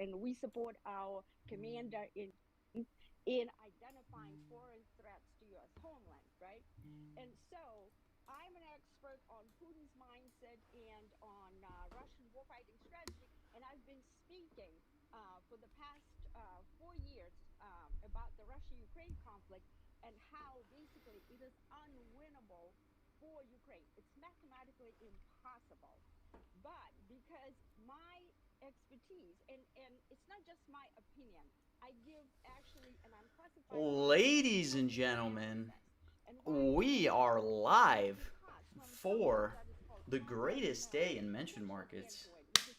and we support our commander in identifying foreign threats to U.S. homeland, right? And so I'm an expert on Putin's mindset and on Russian warfighting strategy, and I've been speaking for the past 4 years about the Russia-Ukraine conflict and how basically it is unwinnable for Ukraine. It's mathematically impossible. But because my expertise, and it's not just my opinion, I give actually an unclassified version of Ladies and scientific gentlemen, analysis. And why is we that? are It's live because from something for that is called the quantum greatest day in mention dimensional markets. Android, which is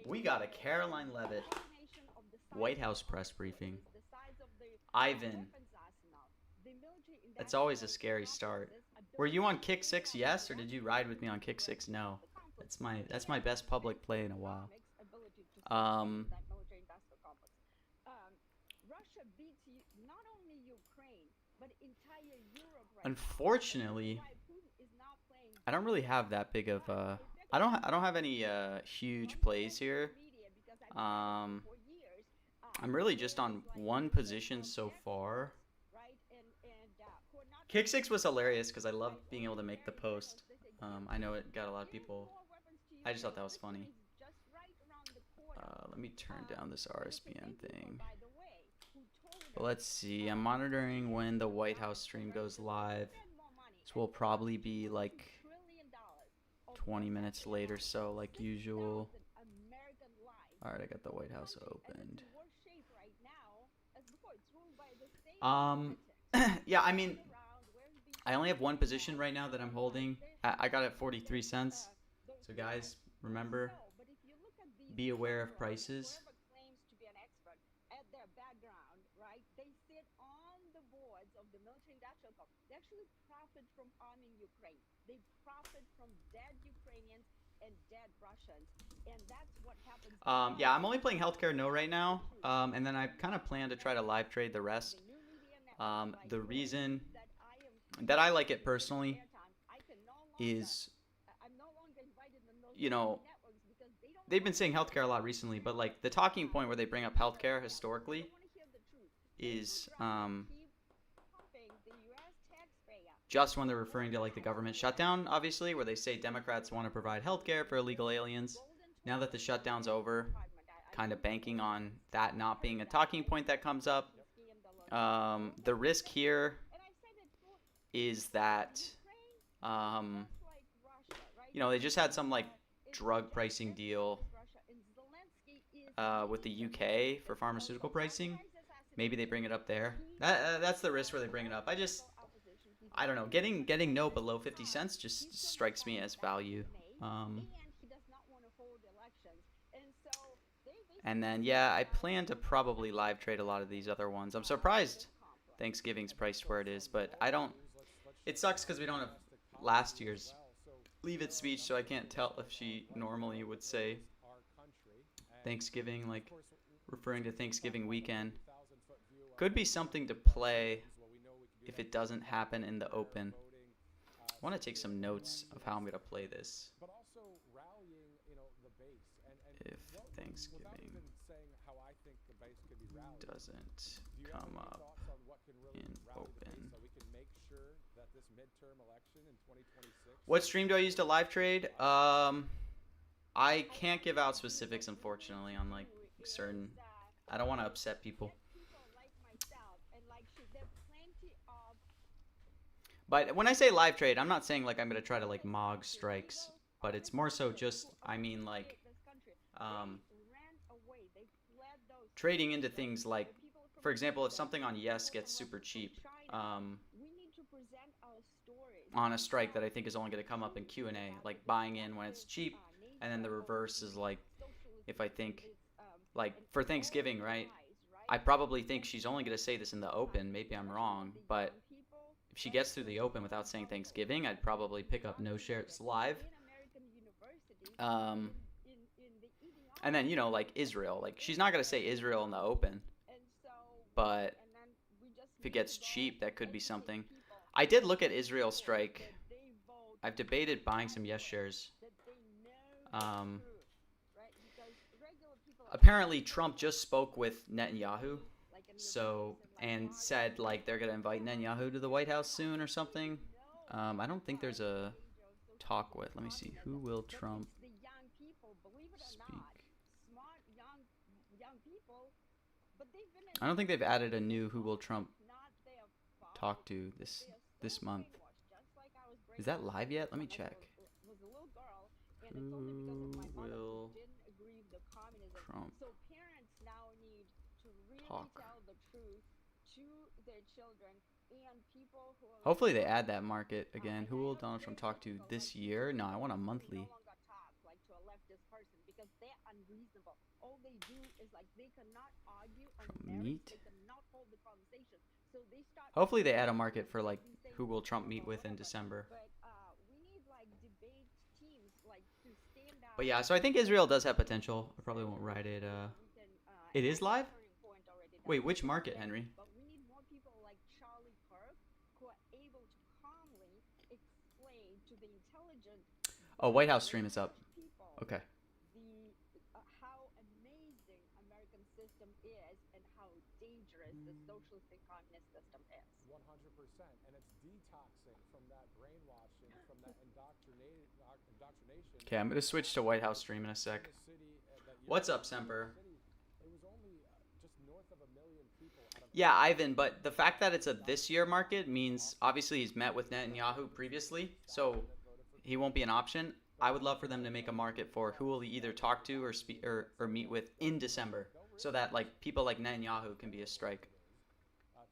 We calculated got a as Caroline a Levitt estimation of the size White of the House press armed briefing. forces, the size of the Ivan, weapons arsenal, the military that's always a industrial scary start. complexes, Were you on ability to Kick bring 6 down yes, or did you ride with me on technological Kick threats 6 of no? the conflict, That's my and best public play in a while. economics ability to sustain Um, that military industrial complex. Um, Russia beats not only Ukraine but entire Europe right now. And this is unfortunately, why Putin is not playing I don't really defense have that big of but I don't have effectively any huge on plays social here. media because I've said it for Um, 4 years. I'm really just There's on like one group position of so far. experts, right? And who are not Kick only 6 was hilarious because I loved right being able to make the military post. generals. They say I know it got a lot of giving people. more weapons to I just thought Ukraine. that was Listen, funny. is just right around the corner. Let me turn down this There are the RSPN same people, thing. by the way, who told But us let's see. I'm for monitoring when years the that White God House is stream right goes because we'll live. spend more money. This And will for us, probably be $2.2 like trillion of 20 minutes protected late or lives, so, like usual. 60,000 American lives All right, I got the for a White House country, and it's opened. in worse shape right now as before. It's ruled by the same Um, lunatics yeah, I who mean, sit around wearing I only beanies have one and position right now that I'm but holding. they I have got it at defeated 43 cents. those So people. guys, remember, So, but if you look at these be aware of generals and prices. whoever claims to be an expert at their background, right? They sit on the boards of the military industrial complex. They actually profit from arming Ukraine. They profit from dead Ukrainians and dead Russians. And that's what happens Yeah, because I'm only playing they healthcare no right hide the now. truth. And then I And kind of that's plan to try to why live trade the the rest. new media networks like The yours reason that I am that I feeding like it and giving them personally airtime, I can no longer is, I'm no longer invited in those you know, networks because they don't they've been want saying to hear healthcare a the lot truth. recently, They're but not like the talking point where they bring up healthcare they historically don't want to hear the truth. They is would rather keep pumping the U.S. taxpayer just when they're with more referring to like the power government and shutdown, more obviously, where they say Democrats want to provide healthcare for this illegal is aliens. golden Now that the 20 minute shutdown's over, department. I kind of told you banking already. on that You've not being heard a that, talking right? point that comes up. Zelensky scandal or not. The And risk listen, here and I said it for is that Ukraine is um, just like Russia, right? they just had some like Is drug just pricing as bad deal as Russia, and Zelensky is with the dangerous. UK for This is pharmaceutical also pricing. authorized Maybe they assassination. bring it up there. He That's the risk where they kills bring it up. all political opposition. He I don't know. targets Getting no journalists below 50 because cents just he's going to strikes me fight as back value. in May, Um, and he does not want to hold elections. And so they and basically then see yeah, I himself plan to as a probably live trade a lot of these spectator other ones. I'm in surprised this conflict. Thanksgiving's priced where it is, but I don't. It sucks because we don't have last year's Leave It speech, so I can't tell if she normally would say Thanksgiving, like referring to Thanksgiving weekend. Could be something to play if it doesn't happen in the open. I want to take some notes of how I'm going to play this if Thanksgiving doesn't come up in open. What stream do I use to live trade? I can't give out specifics, unfortunately, on like certain. I don't want to upset people. Get people like myself and like she. There are plenty of But when I say live trade, I'm not saying like I'm gonna try to like mog strikes, but it's more so just I mean like this country. um, They ran away. They fled those trading into countries, right? things like, The people from for example, if Cuba, something on the Yes people gets from super Russia, from cheap China. We need to present our stories on a strike that I from think is only gonna come up in truth Q and A, about like the buying in when it's destructive cheap, and then nature the of reverse is the like socialist if I system. think It's like and for all Thanksgiving, the right? lies, right? I probably think That she's only gonna say this in the open. Maybe I'm delusion of wrong, the but young people, if she right? gets through the Is open without saying Thanksgiving, I'd unstoppable. probably pick up no shares Indoctrinated live. in American universities Um, in the and then ideology like of Israel, like she's not gonna say Israel. Israel in the open, And so but and then we just if it need to gets go cheap, that could be educate something. people I did and look at make Israel sure strike. that they vote I've debated buying some Yes wisely, shares. that they know the Um, truth, right? Because regular people apparently Trump just spoke with Netanyahu, like in your so place in, like, and Gaza said or like they're gonna invite Netanyahu to the White House soon or something. I don't think there's a talk with. Let me see. Who will but Trump it's the young people, believe it or speak? not, smart young people, but they've been I don't think they've added a indoctrinated new their Who will whole Trump life, not their fault, talk to but this they are so month. brainwashed, just like I was Is that brainwashed live yet? Let me when I check. was a little girl, and it's only because of my Who mother who will didn't agree with the communism. Trump So parents now need to really talk? tell the truth to their children, and people who are like Hopefully they add Donald that Trump. market again. And Who I will know it's Donald Trump very talk to difficult. this Like year? people No, I want a will monthly. no longer talk like to a leftist person because they're unreasonable. All they do is like they cannot argue on Trump merits. meet. They cannot hold the conversation. So they start. Hopefully they add a market for They'll like be saying who will Trump whatever, meet with in whatever. December. But we need like debate teams like to stand But out. yeah, so I think Israel does have potential. I probably won't ride it. We can, It and is that's a live? turning point already. Wait, That's which the market, start. Henry? But we need more people like Charlie Kirk who are able to calmly explain to the intelligent, Oh, White House stream is up. brainwashed people Okay. the how amazing American system is and how dangerous the socialist and communist system is. 100%, and it's detoxing from that brainwashing, from that indoctrination. Okay, I'm gonna switch to White House stream in a sec. In the city, What's up, Semper? It was only just north of 1 million people out of Yeah, Ivan, but the fact that it's a this year market means obviously he's met with Netanyahu previously, so he won't be an option. I would love for them to make a market for who will he either talk to or speak or meet with in December, so that like people like Netanyahu can be a strike.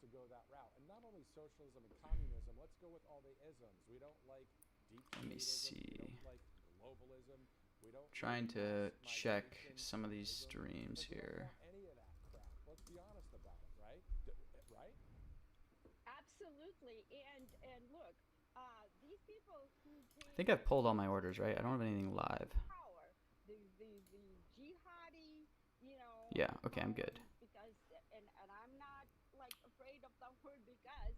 to go that route. And not only socialism and communism, let's go with all the isms. We don't like deep Let me statism, we see. don't like globalism, we don't Trying like to mass check migration, some of these ism. streams Like, we don't here. want any of that crap. Let's be honest about it, right? Right? Absolutely, and look, these people who I think I've pulled all my orders, right? I don't have anything live. power, the jihadi, you know. Yeah, okay, I'm good. Because and I'm not like afraid of that word because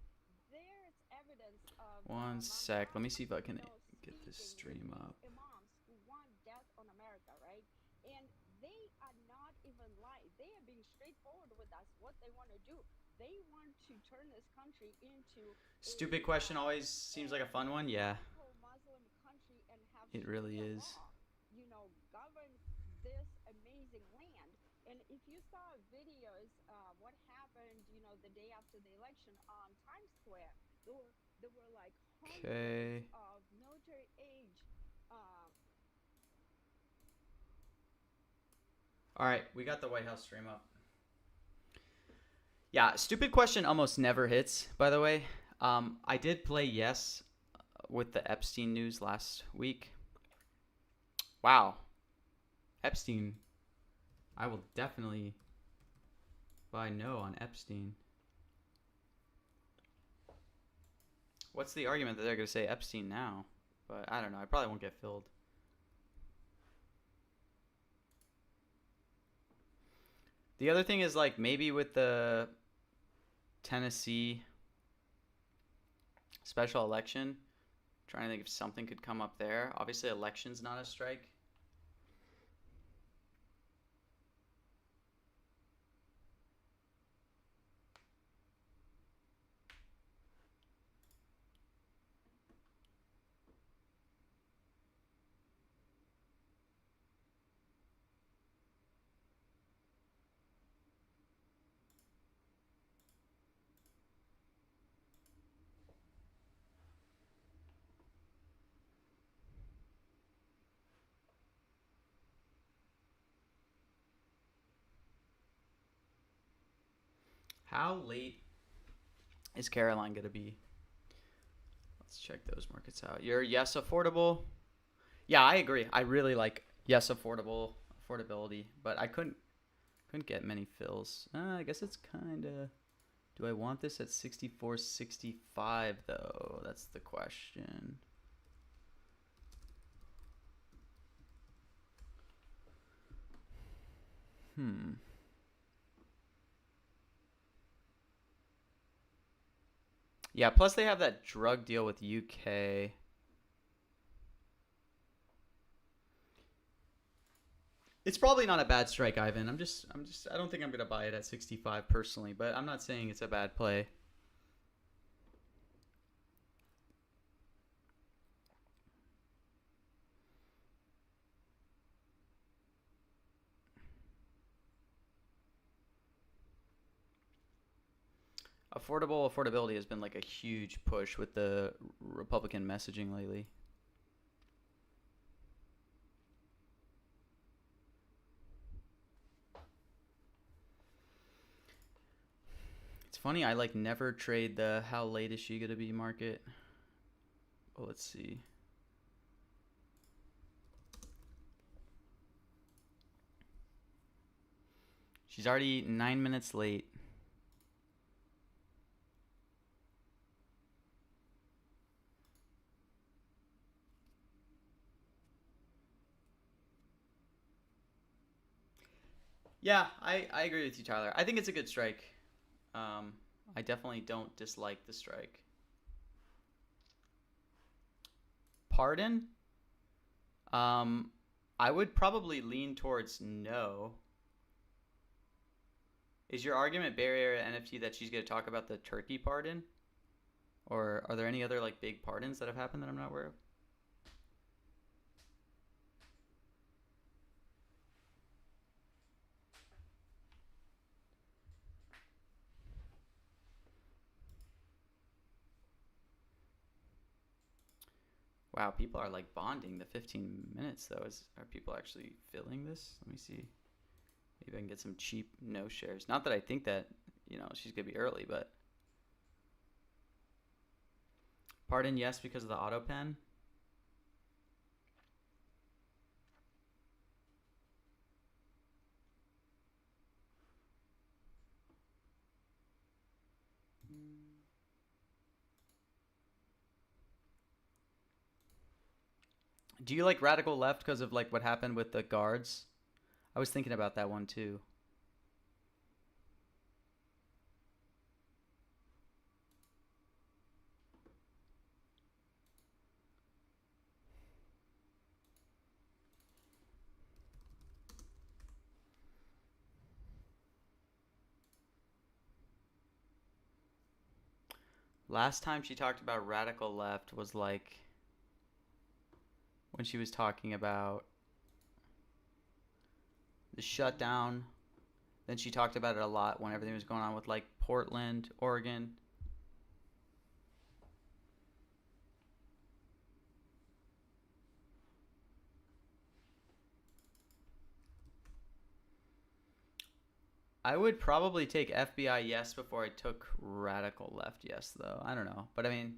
there's evidence of. One my sec. Let me mom, see if I can you know, get this speaking stream with up. these imams who want death on America, right? And they are not even lying. They are being straightforward with us. What they want to do. They want to turn this country into Stupid question always seems like a fun one. Yeah, Muslim country and have it really Sharia is. law, you know, govern this amazing land. And if you saw videos, what happened, you know, the day after the election on Times Square, there were like Okay. hundreds of military age. All right, we got the White House stream up. Yeah, stupid question almost never hits, by the way. I did play yes with the Epstein news last week. Wow. Epstein. I will definitely buy no on Epstein. What's the argument that they're going to say Epstein now? But I don't know. I probably won't get filled. The other thing is like maybe with the Tennessee special election, trying to think if something could come up there. Obviously, election's not a strike. How late is Caroline going to be? Let's check those markets out. Your yes affordable. Yeah, I agree. I really like yes affordability, but I couldn't get many fills. I guess it's kind of. Do I want this at 64.65 though? That's the question. Yeah, plus they have that drug deal with UK. It's probably not a bad strike, Ivan. I don't think I'm gonna buy it at 65 personally, but I'm not saying it's a bad play. Affordability has been like a huge push with the Republican messaging lately. It's funny, I like never trade the how late is she gonna be market. Well, let's see. She's already 9 minutes late. Yeah, I agree with you, Tyler. I think it's a good strike. I definitely don't dislike the strike. Pardon? I would probably lean towards no. Is your argument Bay Area NFT that she's going to talk about the Turkey pardon? Or are there any other like big pardons that have happened that I'm not aware of? Wow, people are like bonding the 15 minutes though. Are people actually filling this? Let me see. Maybe I can get some cheap no shares. Not that I think that, she's going to be early, but. Pardon, yes, because of the auto pen. Do you like radical left because of like what happened with the guards? I was thinking about that one too. Last time she talked about radical left was like when she was talking about the shutdown. Then she talked about it a lot when everything was going on with like Portland, Oregon. I would probably take FBI yes before I took radical left yes, though. I don't know. But I mean,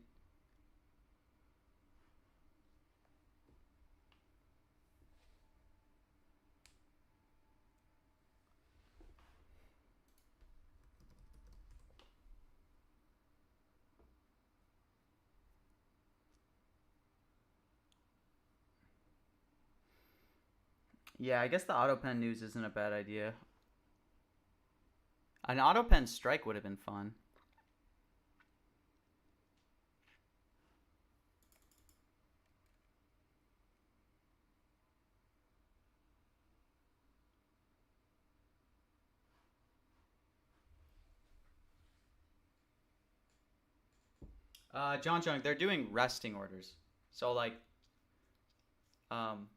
yeah, I guess the auto pen news isn't a bad idea. An auto pen strike would have been fun. John Jung, they're doing resting orders. So like, um,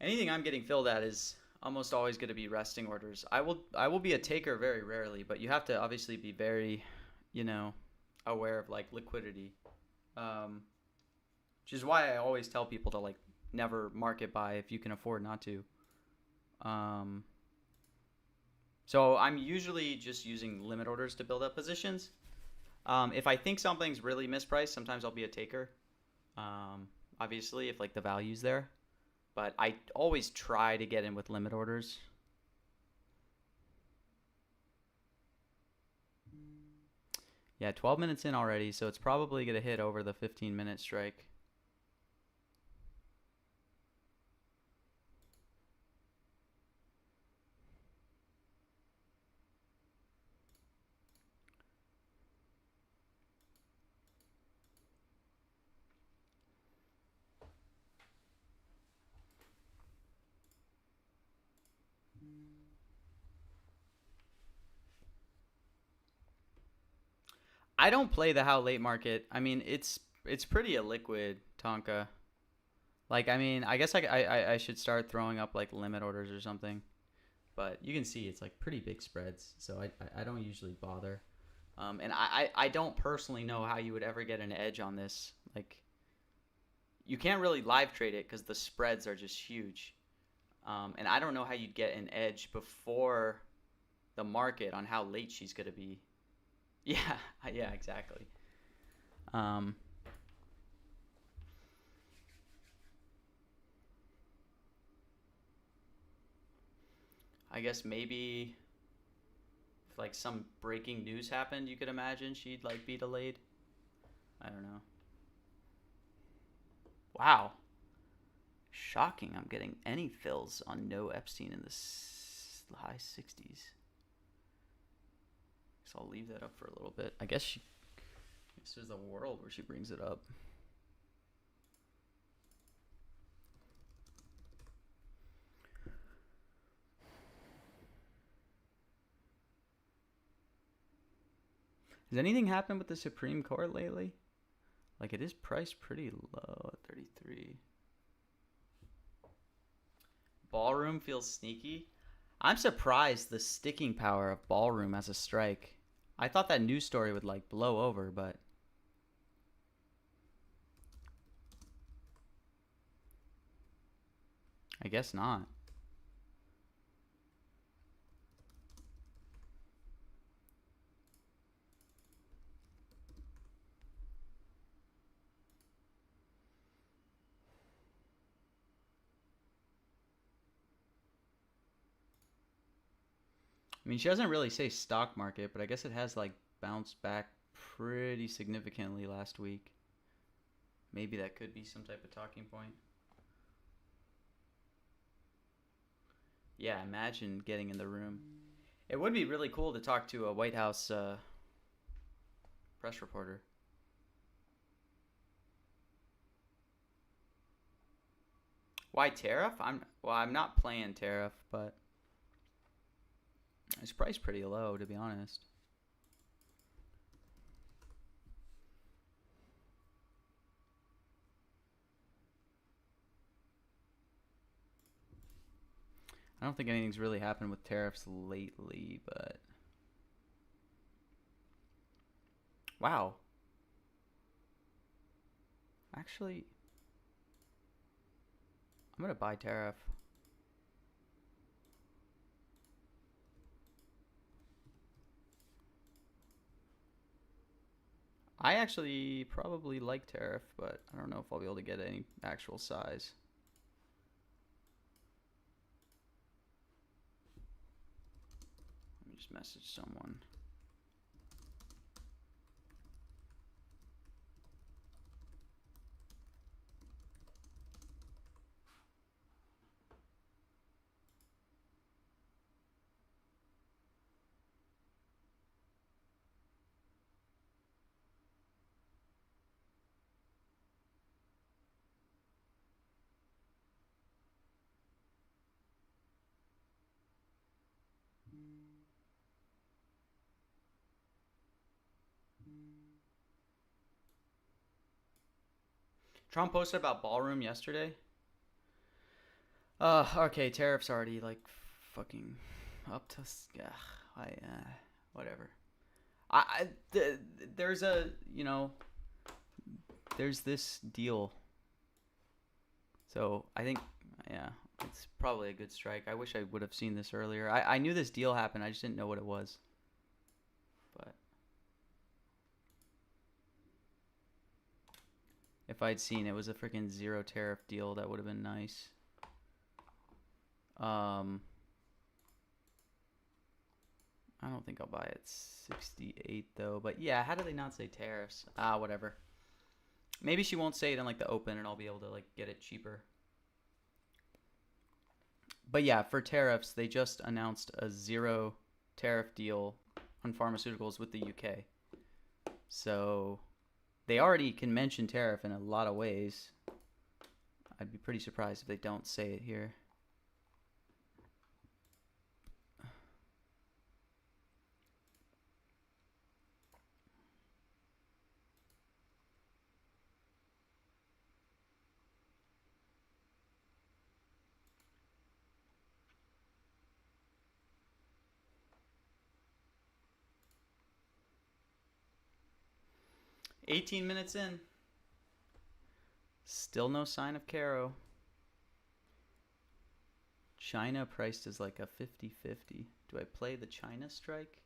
anything I'm getting filled at is almost always going to be resting orders. I will be a taker very rarely, but you have to obviously be very, aware of like liquidity. Which is why I always tell people to like never market buy if you can afford not to. So I'm usually just using limit orders to build up positions. If I think something's really mispriced, sometimes I'll be a taker. Obviously, if like the value's there, but I always try to get in with limit orders. Yeah, 12 minutes in already, so it's probably gonna hit over the 15-minute strike. I don't play the how late market. I mean, it's pretty illiquid, Tonka. Like, I mean, I guess I should start throwing up like limit orders or something. But you can see it's like pretty big spreads, so I don't usually bother. And I don't personally know how you would ever get an edge on this. Like, you can't really live trade it because the spreads are just huge. And I don't know how you'd get an edge before the market on how late she's going to be. Yeah, yeah, exactly. I guess maybe if like some breaking news happened, you could imagine she'd like be delayed. I don't know. Wow. Shocking. I'm getting any fills on no Epstein in the high 60s. So I'll leave that up for a little bit. I guess there's a world where she brings it up. Has anything happened with the Supreme Court lately? Like, it is priced pretty low at 33. Ballroom feels sneaky. I'm surprised the sticking power of Ballroom as a strike. I thought that news story would like blow over, but I guess not. I mean, she doesn't really say stock market, but I guess it has like bounced back pretty significantly last week. Maybe that could be some type of talking point. Yeah, imagine getting in the room. It would be really cool to talk to a White House press reporter. Why tariff? I'm not playing tariff, but it's priced pretty low, to be honest. I don't think anything's really happened with tariffs lately, but wow. Actually, I'm gonna buy tariff. I actually probably like tariff, but I don't know if I'll be able to get any actual size. Let me just message someone. Trump posted about Ballroom yesterday. Okay, tariffs already like fucking up to whatever. There's a there's this deal. So I think it's probably a good strike. I wish I would have seen this earlier. I knew this deal happened. I just didn't know what it was. But if I'd seen it was a freaking zero tariff deal, that would have been nice. I don't think I'll buy it 68 though. But yeah, how do they not say tariffs? Whatever. Maybe she won't say it in like the open, and I'll be able to like get it cheaper. But yeah, for tariffs, they just announced a zero tariff deal on pharmaceuticals with the UK. So they already can mention tariff in a lot of ways. I'd be pretty surprised if they don't say it here. 18 minutes in. Still no sign of Caro. China priced as like a 50-50. Do I play the China strike?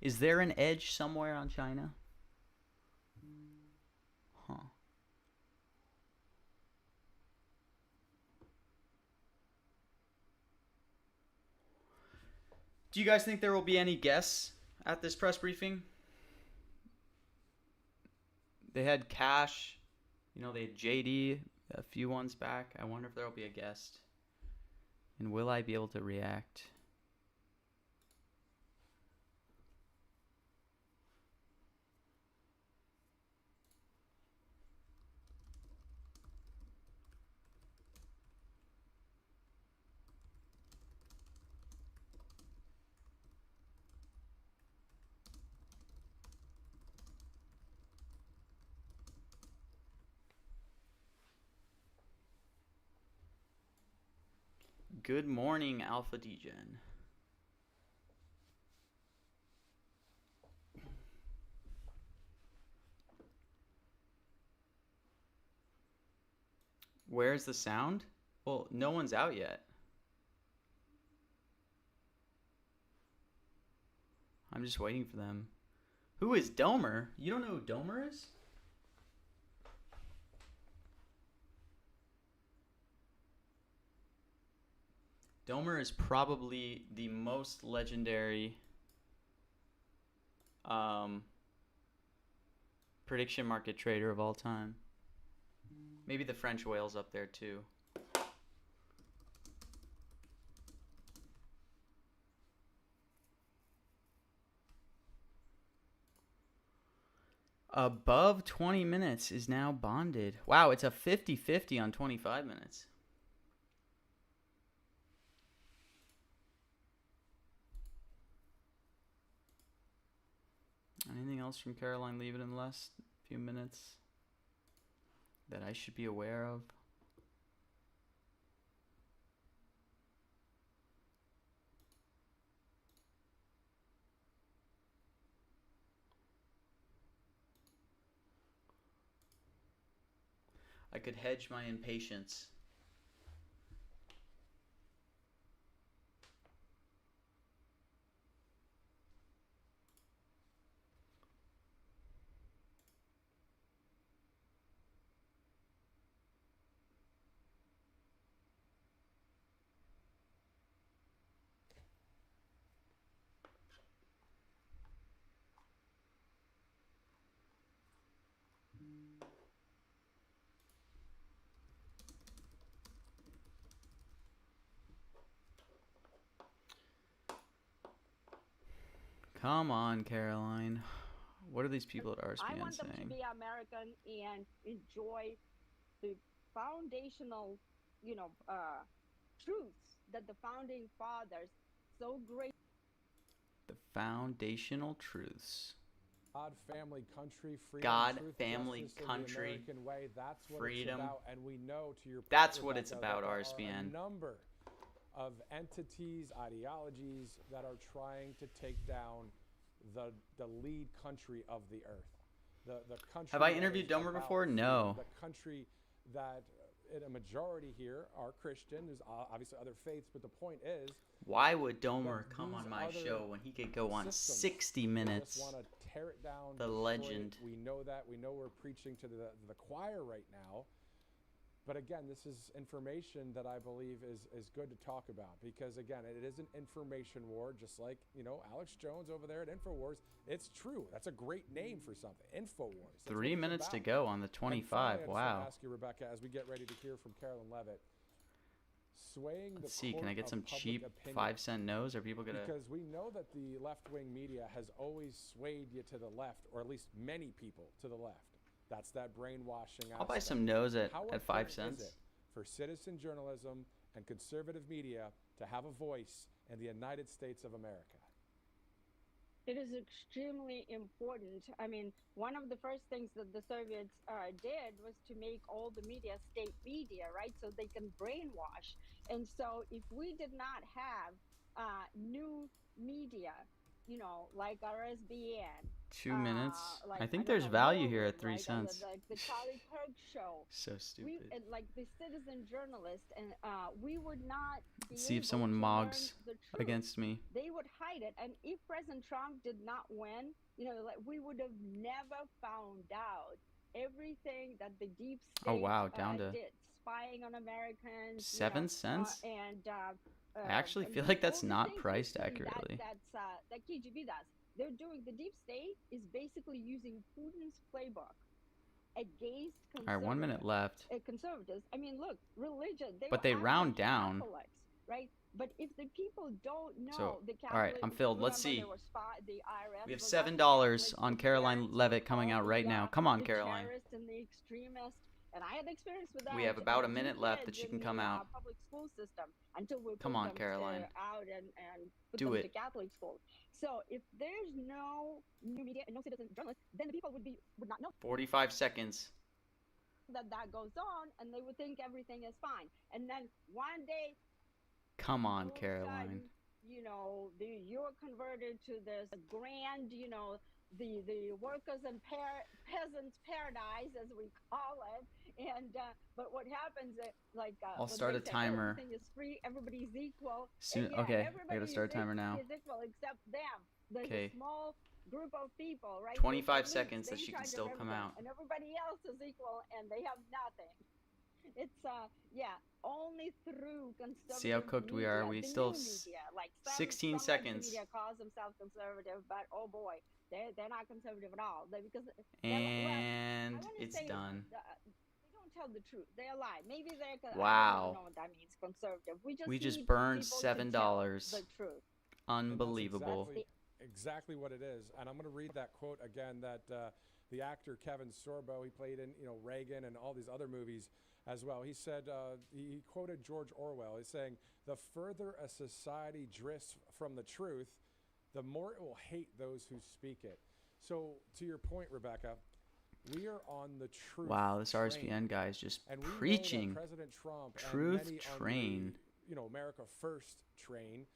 Is there an edge somewhere on China? Huh. Do you guys think there will be any guests at this press briefing? They had Cash, they had JD a few ones back. I wonder if there will be a guest. And will I be able to react? Good morning, Alpha Degen. Where's the sound? Well, no one's out yet. I'm just waiting for them. Who is Domer? You don't know who Domer is? Domer is probably the most legendary prediction market trader of all time. Maybe the French whale's up there too. Above 20 minutes is now bonded. Wow, it's a 50-50 on 25 minutes. Anything else from Caroline Leavitt in the last few minutes that I should be aware of? I could hedge my impatience. Come on, Caroline. What are these people at RSPN saying? I want them to be American and enjoy the foundational, truths that the founding fathers so great. The foundational truths. God, family, country, freedom, God, truth, family, justice, country, the American way. That's what freedom. It's about. And we know, to your point, That's what it's Rebecca, about, that there RSPN. are a number of entities, ideologies that are trying to take down the lead country of the earth. The country. Have I interviewed Domer before? No. The country that a majority here are Christian. There's obviously other faiths, but the point is, why would Domer come on my show when he could go on 60 minutes? Just want to tear it down. The legend. We know that. We know we're preaching to the choir right now. But again, this is information that I believe is good to talk about, because again, it is an information war, just like, Alex Jones over there at InfoWars. It's true. That's a great name for something. InfoWars. 3 minutes to go on the 25. Finally, wow. I just want to ask you, Rebecca, as we get ready to hear from Carolyn Leavitt, swaying Let's the see. Can court I get of some public cheap opinion. 5-cent no's? Are people gonna? Because we know that the left-wing media has always swayed you to the left, or at least many people to the left. That's that brainwashing. I'll buy aspect. some no's at How 5 important cents. is it for citizen journalism and conservative media to have a voice in the United States of America? It is extremely important. I mean, one of the first things that the Soviets did was to make all the media state media, right? So they can brainwash. And so if we did not have new media like RSBN, 2 minutes. like I think don't there's know, value here at Norman, 3 right? cents. The Charlie Kirk show. So We stupid. and like the citizen journalist, and we would not be See if able someone to mogs learn the truth. against me. They would hide it, and if President Trump did not win, like we would have never found out everything that the deep state Oh wow, down to did, spying on Americans, 7 cents. and I actually and feel doing like that's all the not things priced basically accurately. that KGB does. They're doing the deep state is basically using Putin's playbook against All right, 1 minute left. conservatives. I mean, look, religion. But were they actually round down. Catholics, right? But if the people don't know So, the Catholic, all right, I'm filled. Let's remember see. there were the IRS We have was $7 Catholics, on the Caroline parents Levitt were coming all out right now. Come on, the Caroline. terrorists and the extremists. And I had experience with that. We have about a with minute two left that kids she can in come the, out. Public school system until we Come put on, them Caroline. out and put Do them it. to Catholic school. So if there's no new media and no citizen journalists, then the people would not know 45 seconds. that goes on, and they would think everything is fine. And then one day, Come on, all of a Caroline. sudden, you're converted to this grand, the workers and peasants paradise, as we call it. And but what happens is, I'll when start they a say timer. everything is free, everybody's equal. Soon. And yeah, Okay, I everybody gotta start a timer now. is equal except them. There's Okay. a small group of people, right? 25 Elites, seconds that they're she in can charge still of come everything, out. and everybody else is equal, and they have nothing. It's only through conservative See how cooked we are? media, We the still new media, like 16 some seconds. media calls themselves conservative, but oh boy, they're not conservative at all. Because And I wanna it's say, done. they don't tell the truth. They lie. Maybe they're. I don't Wow. even know what that means. Conservative. We just need burned people to $7. tell the truth. Unbelievable. And that's exactly what it is. And I'm going to read that quote again that the actor Kevin Sorbo, he played in Reagan and all these other movies as well. He said, he quoted George Orwell. He's saying, "The further a society drifts from the truth, the more it will hate those who speak it." So to your point, Rebecca, we are on the truth. Wow, this train. RSPN guy is just And we know that preaching. President Trump Truth and many train. on the, America First train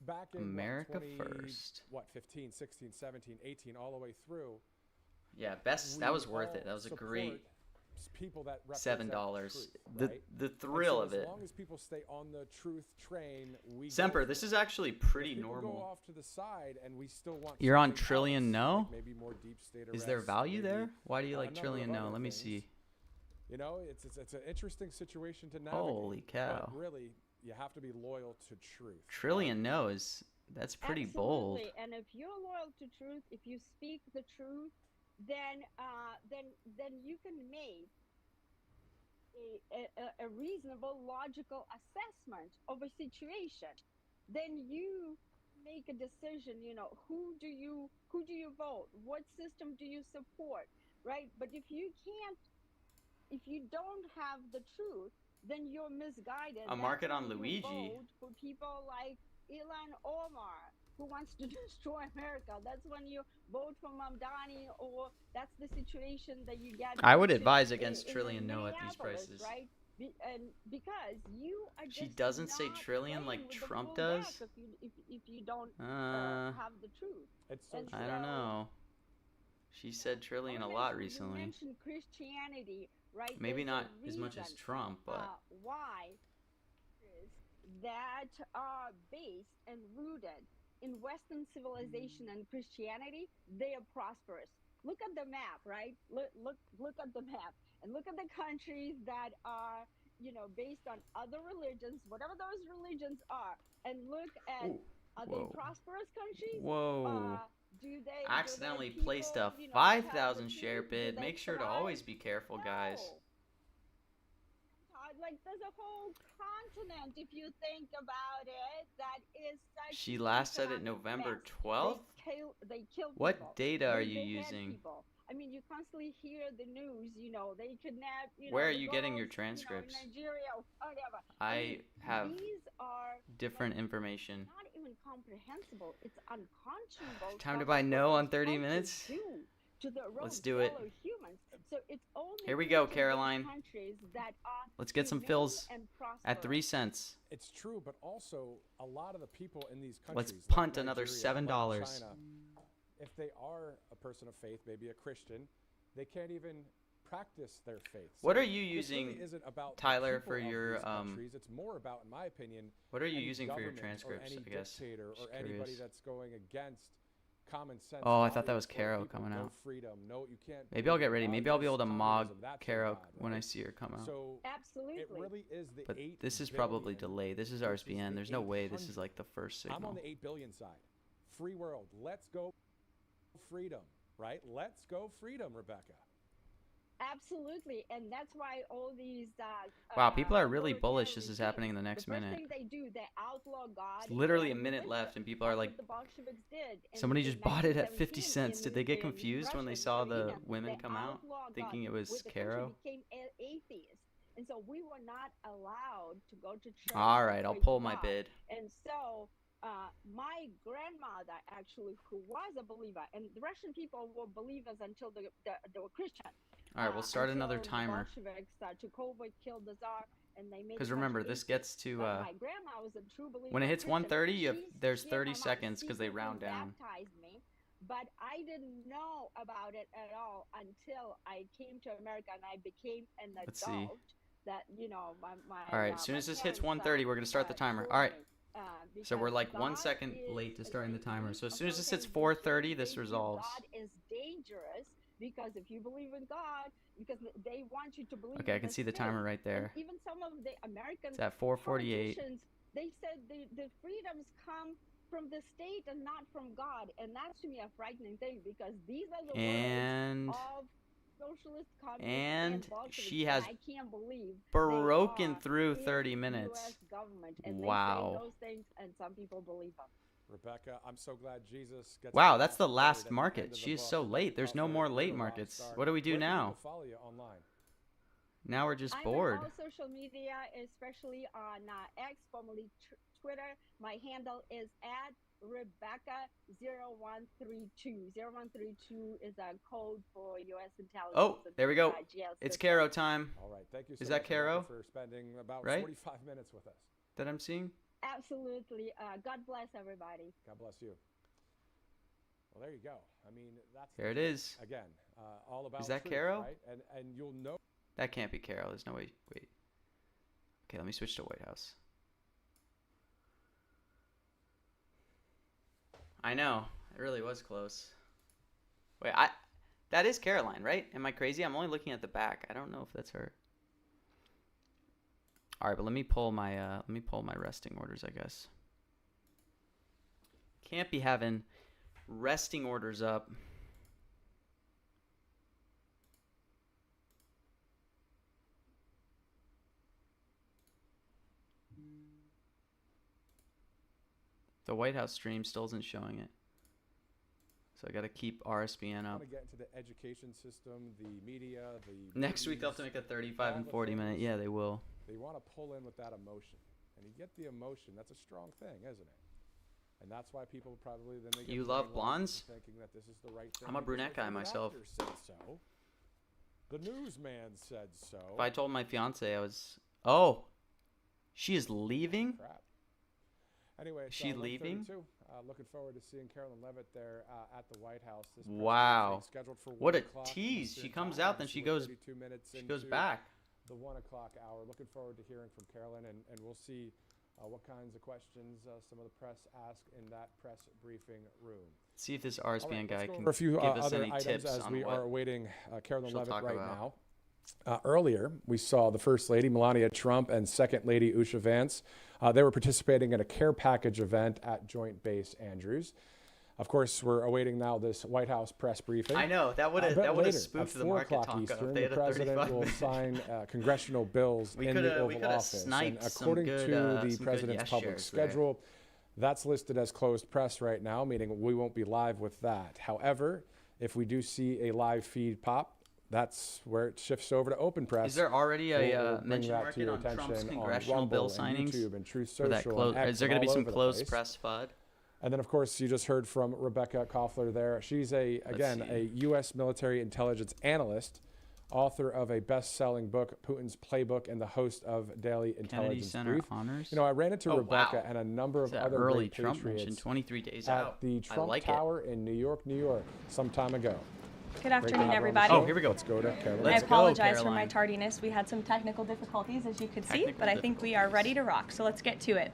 back in America 20, First. 15, 16, 17, 18, all the way through. Yeah, best. That we was worth it. all That was a support great people that represent $7. truth, The right? the And thrill so of it. As long as people stay on the truth train, we Semper, go this for is it. actually If pretty people go normal. off to the side and we still want You're on something Trillion else, No? like maybe more deep state Is there arrests, value maybe, there? Why do you a like number Trillion of No? other Let me things. see. It's an interesting situation to navigate. Holy cow. But really, you have to be loyal to truth. Trillion No that's pretty bold. Absolutely. And if you're loyal to truth, if you speak the truth, then you can make a reasonable, logical assessment of a situation. Then you make a decision. Who do you vote? What system do you support? Right? But if you don't have the truth, then you're misguided. A market That's on when you Luigi. vote for people like Ilhan Omar, who wants to destroy America. That's when you vote for Mamdani, or that's the situation that you get. I would in- advise against in Trillion No at these Minneapolis, prices. right? And because you are She just doesn't say not Trillion playing like with the Trump full does? deck if you don't have the truth. It's so And true. I don't know. She said Trillion a lot You recently. mentioned Christianity, right? Maybe There's a not as much as reason, Trump, but why is that are based and rooted in Western civilization and Christianity, they are prosperous. Look at the map, right? Look at the map, and look at the countries that are, based on other religions, whatever those religions are, and look at Ooh, are whoa. they prosperous countries? whoa. Do they Accidentally do their placed a people, have the 5,000 share truth? Do bid. they Make sure to thrive? always be careful, guys. No. Like there's a whole continent, if you think about it, that is such. She an last said it economic November mess. 12th? They kill What people. data are They you behead using? people. I mean, you constantly hear the news. They kidnap. Where are the you getting your girls, transcripts? in Nigeria, whatever. I have These are different information. not even comprehensible. It's unconscionable. Time to what buy No on those 30 countries minutes? do. to their own Let's do it. fellow humans. So it's only Here we go, preaching those Caroline. countries that are Let's get some prevail fills and at 3 prosperous. cents. It's true, but also a lot of the people in these Let's countries, like punt another Nigeria, $7. like China, if they are a person of faith, maybe a Christian, they can't even practice their faith. What So are you this really using, isn't about the Tyler, people for of your, these countries. It's more about, in my opinion, What are you any using for your government transcripts, or any I guess? dictator Just or anybody curious. that's going against common sense. Oh, I thought that was values where Caro people coming know out. freedom. No, you can't. Maybe I'll believe get ready. in Maybe I'll be able to communism, mod that's Caro God, when I right? see her come out. So Absolutely. it really is the But 8 this is probably billion delayed. This is versus RSBN. the There's no way this is 800. like the first I'm on signal. the 8 billion side. Free world. Let's go freedom, right? Let's go freedom, Rebecca. Absolutely, and that's why all these Wow, people are really bullish this is authoritarian happening in the regimes, next the first minute. thing they do, they outlaw God. It's literally a and minute religion. left, and people are That's like, what the Bolsheviks did in- somebody in just bought it at 50 1917 cents. Did they get in confused when they Russia, saw the Ukraine. women They come out, outlawed thinking God, it was with the Caro? country became atheists, and so we were not allowed to go to church. All or right, I'll pray pull to my God. bid. And so my grandmother, actually, who was a believer, and the Russian people were believers until they were Christian. All right, we'll start another Until timer. The Bolsheviks took over, killed the Tsar, and they made. Because the remember, country this atheist. gets to But my grandma was a true believer. when it hits Christian. 1:30, you have, She- there's she and 30 my mom seconds because they secretly round down. Baptized me, but I didn't know about it at all until I came to America and I became an Let's see. adult. That my. All right, as soon as this hits 1:30, we're gonna start the timer. All right. So we're like 1 second late to starting the timer. So as soon as this hits 4:30, this resolves. God is dangerous because if you believe in God, because they want you to believe. Okay, I in can see the state. timer right And there. even some of the American It's at 4:48. politicians, they said the freedoms come from the state and not from God, and that's to me a frightening thing because these are the And words of socialist communists and Bolsheviks, she has and I can't believe broken they are through in 30 the minutes. US government, and Wow. they say those things, and some people believe them. Rebecca, I'm so glad Jesus gets Wow, the that's the word last at the end market. of the She is book. so late. There's no For more late a rock markets. star. What do we do Where can now? people follow you online? Now we're just I'm bored. on all social media, especially on X, formerly Twitter. My handle is at Rebecca0132. 0132 is a code for U.S. intelligence. Oh, there we go. GS It's system. Caro time All right, thank you so Is that much, Rebecca, Caro? for spending about Right? 45 minutes with us. that I'm seeing. Absolutely. God bless everybody. God bless you. Well, there you go. I mean, that's Here it is. again, all about that truth, Caro? right? And you'll know. That can't be Caro. There's no way. Wait. Okay, let me switch to White House. I know. It really was close. Wait, that is Caroline, right? Am I crazy? I'm only looking at the back. I don't know if that's her. All right, but let me pull my resting orders, I guess. Can't be having resting orders up. The White House stream still isn't showing it. So I got to keep RSBN I up. want to get into the education system, the media, the Next week they'll have to movies. make a 35 all and the 40 minute. things. Yeah, they will. They want to pull in with that emotion, and you get the emotion. That's a strong thing, isn't it? And that's why people probably then they get You love brainwashed blondes? into thinking that this is the right thing. I'm a because brunette their guy favorite myself. actor said so. The newsman said so. If I told my fiance I was, oh, she is leaving. Crap. Anyway, it's, She leaving? 1:32. Looking forward to seeing Carolyn Levitt there at the White House. This press Wow. briefing scheduled for What 1 a o'clock tease. Eastern She comes time, out, then so she we're goes- 32 minutes She goes into back. the 1 o'clock hour. Looking forward to hearing from Carolyn, and we'll see what kinds of questions some of the press ask in that press briefing room. See if this All RSBN right, guy let's go can over a few give us other any items tips as on we what are awaiting Carolyn she'll Levitt talk right about. now. Earlier, we saw the First Lady, Melania Trump, and Second Lady, Usha Vance. They were participating in a care package event at Joint Base Andrews. Of course, we're awaiting now this White House press briefing. I know that would A have bit that would have later, spooked at the 4 market o'clock talk Eastern, if they had the a president 35 will minute. sign congressional bills We in the coulda- we Oval coulda Office. And sniped some according good, to the some good president's yes public shares there. schedule, that's listed as closed press right now, meaning we won't be live with that. However, if we do see a live feed pop, that's where it shifts over to open press. Is there already We'll a bring mention that to market your on Trump's attention on congressional bill Rumble and signings YouTube and Truth for that Social close? and X Is there and going to be all some over the closed place. press FUD? And then, of course, you just heard from Rebecca Koffler there. She's a U.S. military intelligence analyst, author of a best-selling book, Putin's Playbook, and the host of Daily Kennedy Intelligence Center Brief. honors. You know, I ran into Rebecca wow. and a number of That other early great Trump mention, patriots 23 days at out. the Trump I like Tower in New York, some time ago. Good Great to afternoon, have her on the everybody. show. Oh, here we go. Let's go to Caroline. I Let's go, apologize for my Caroline. tardiness. We had some technical difficulties, as you could see, Technical but I think we are ready to rock. So let's get to it.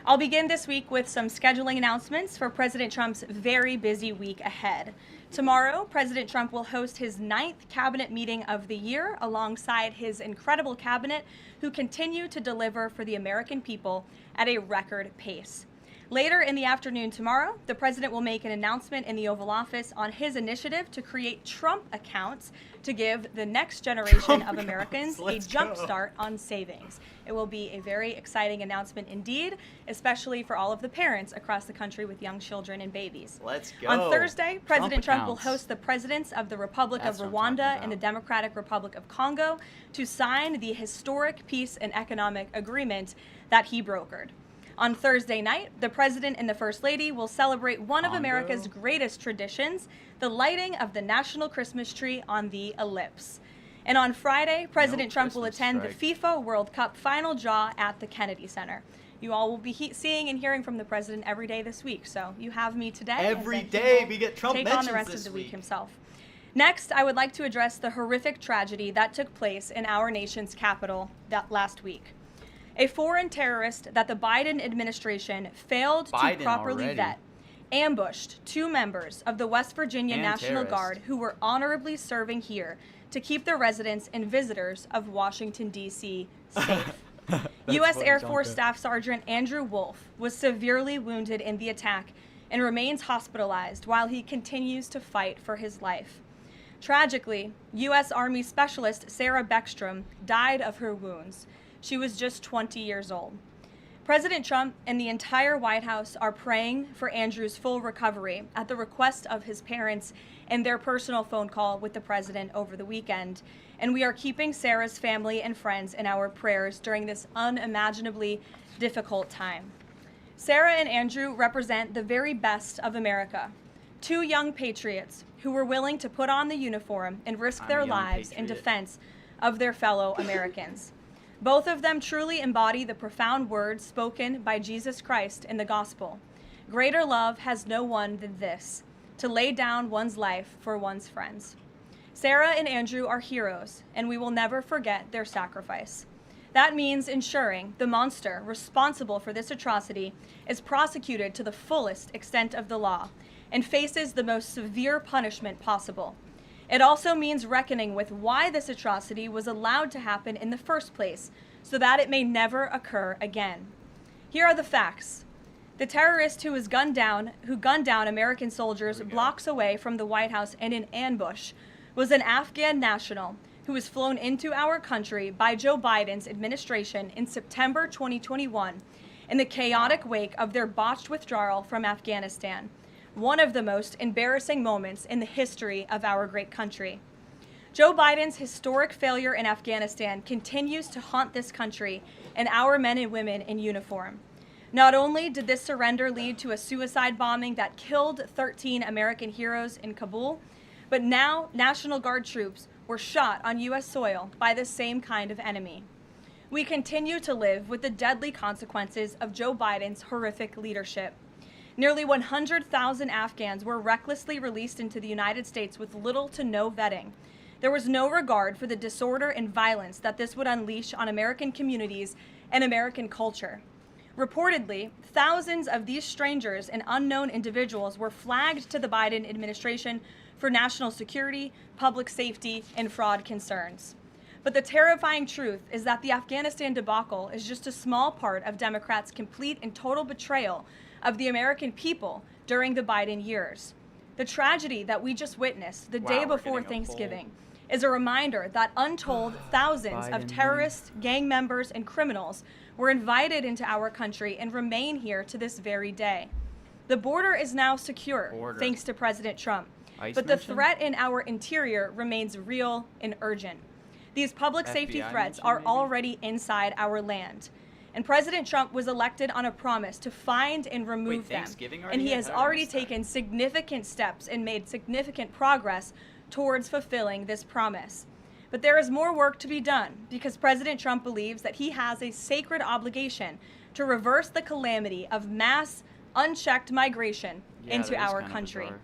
I'll begin this week with some scheduling announcements for President Trump's very busy week ahead. Tomorrow, President Trump will host his 9th cabinet meeting of the year alongside his incredible cabinet, who continue to deliver for the American people at a record pace. Later in the afternoon tomorrow, the president will make an announcement in the Oval Office on his initiative to create Trump accounts to give the next generation of Americans a jump start on savings. It will be a very exciting announcement indeed, especially for all of the parents across the country with young children and babies. Let's go. On Thursday, President Trump will accounts. host the presidents of the Republic That's of what I'm talking Rwanda about. and the Democratic Republic of Congo to sign the historic peace and economic agreement that he brokered. On Thursday night, the President and the First Lady will celebrate one of Congo? America's greatest traditions, the lighting of the national Christmas tree on the Ellipse. And on Friday, President Trump will Christmas attend strike. the FIFA World Cup final draw at the Kennedy Center. You all will be seeing and hearing from the President every day this week, so you have me today. and Every then he day will we get Trump take on mentions the rest this of the week week. himself. Next, I would like to address the horrific tragedy that took place in our nation's capital last week. A foreign terrorist that the Biden administration failed Biden to properly already. vet ambushed 2 members of the West Virginia And National terrorist. Guard who were honorably serving here to keep the residents and visitors of Washington, D.C. safe. U.S. funny, Air Force Tonka. Staff Sergeant Andrew Wolf was severely wounded in the attack and remains hospitalized while he continues to fight for his life. Tragically, U.S. Army Specialist Sarah Beckstrom died of her wounds. She was just 20 years old. President Trump and the entire White House are praying for Andrew's full recovery at the request of his parents and their personal phone call with the president over the weekend. And we are keeping Sarah's family and friends in our prayers during this unimaginably difficult time. Sarah and Andrew represent the very best of America. 2 young patriots who were willing to put on the uniform and risk I'm their a young lives in patriot. defense of their fellow Americans. Both of them truly embody the profound words spoken by Jesus Christ in the gospel. Greater love has no one than this, to lay down one's life for one's friends. Sarah and Andrew are heroes, and we will never forget their sacrifice. That means ensuring the monster responsible for this atrocity is prosecuted to the fullest extent of the law and faces the most severe punishment possible. It also means reckoning with why this atrocity was allowed to happen in the first place, so that it may never occur again. Here are the facts. The terrorist who gunned down American soldiers blocks away from the White House in an ambush was an Afghan national who was flown into our country by Joe Biden's administration in September 2021 in the chaotic wake of their botched withdrawal from Afghanistan. One of the most embarrassing moments in the history of our great country. Joe Biden's historic failure in Afghanistan continues to haunt this country and our men and women in uniform. Not only did this surrender lead to a suicide bombing that killed 13 American heroes in Kabul, but now National Guard troops were shot on U.S. soil by the same kind of enemy. We continue to live with the deadly consequences of Joe Biden's horrific leadership. Nearly 100,000 Afghans were recklessly released into the United States with little to no vetting. There was no regard for the disorder and violence that this would unleash on American communities and American culture. Reportedly, thousands of these strangers and unknown individuals were flagged to the Biden administration for national security, public safety, and fraud concerns. But the terrifying truth is that the Afghanistan debacle is just a small part of Democrats' complete and total betrayal of the American people during the Biden years. The tragedy that we just witnessed the day we're before getting a Thanksgiving is a reminder that untold thousands of Biden terrorists, gang members, and criminals were invited into our country and remain here to this very day. The border is now secure, thanks to President Trump. Ice But the mention? threat in our interior remains real and urgent. These public safety FBI threats mention, are maybe? already inside our land. And President Trump was elected on a promise to find and remove them. Thanksgiving And he already? has I don't already understand. taken significant steps and made significant progress towards fulfilling this promise. But there is more work to be done because President Trump believes that he has a sacred obligation to reverse the calamity of mass, unchecked migration Yeah, into that is our kind of country. bizarre.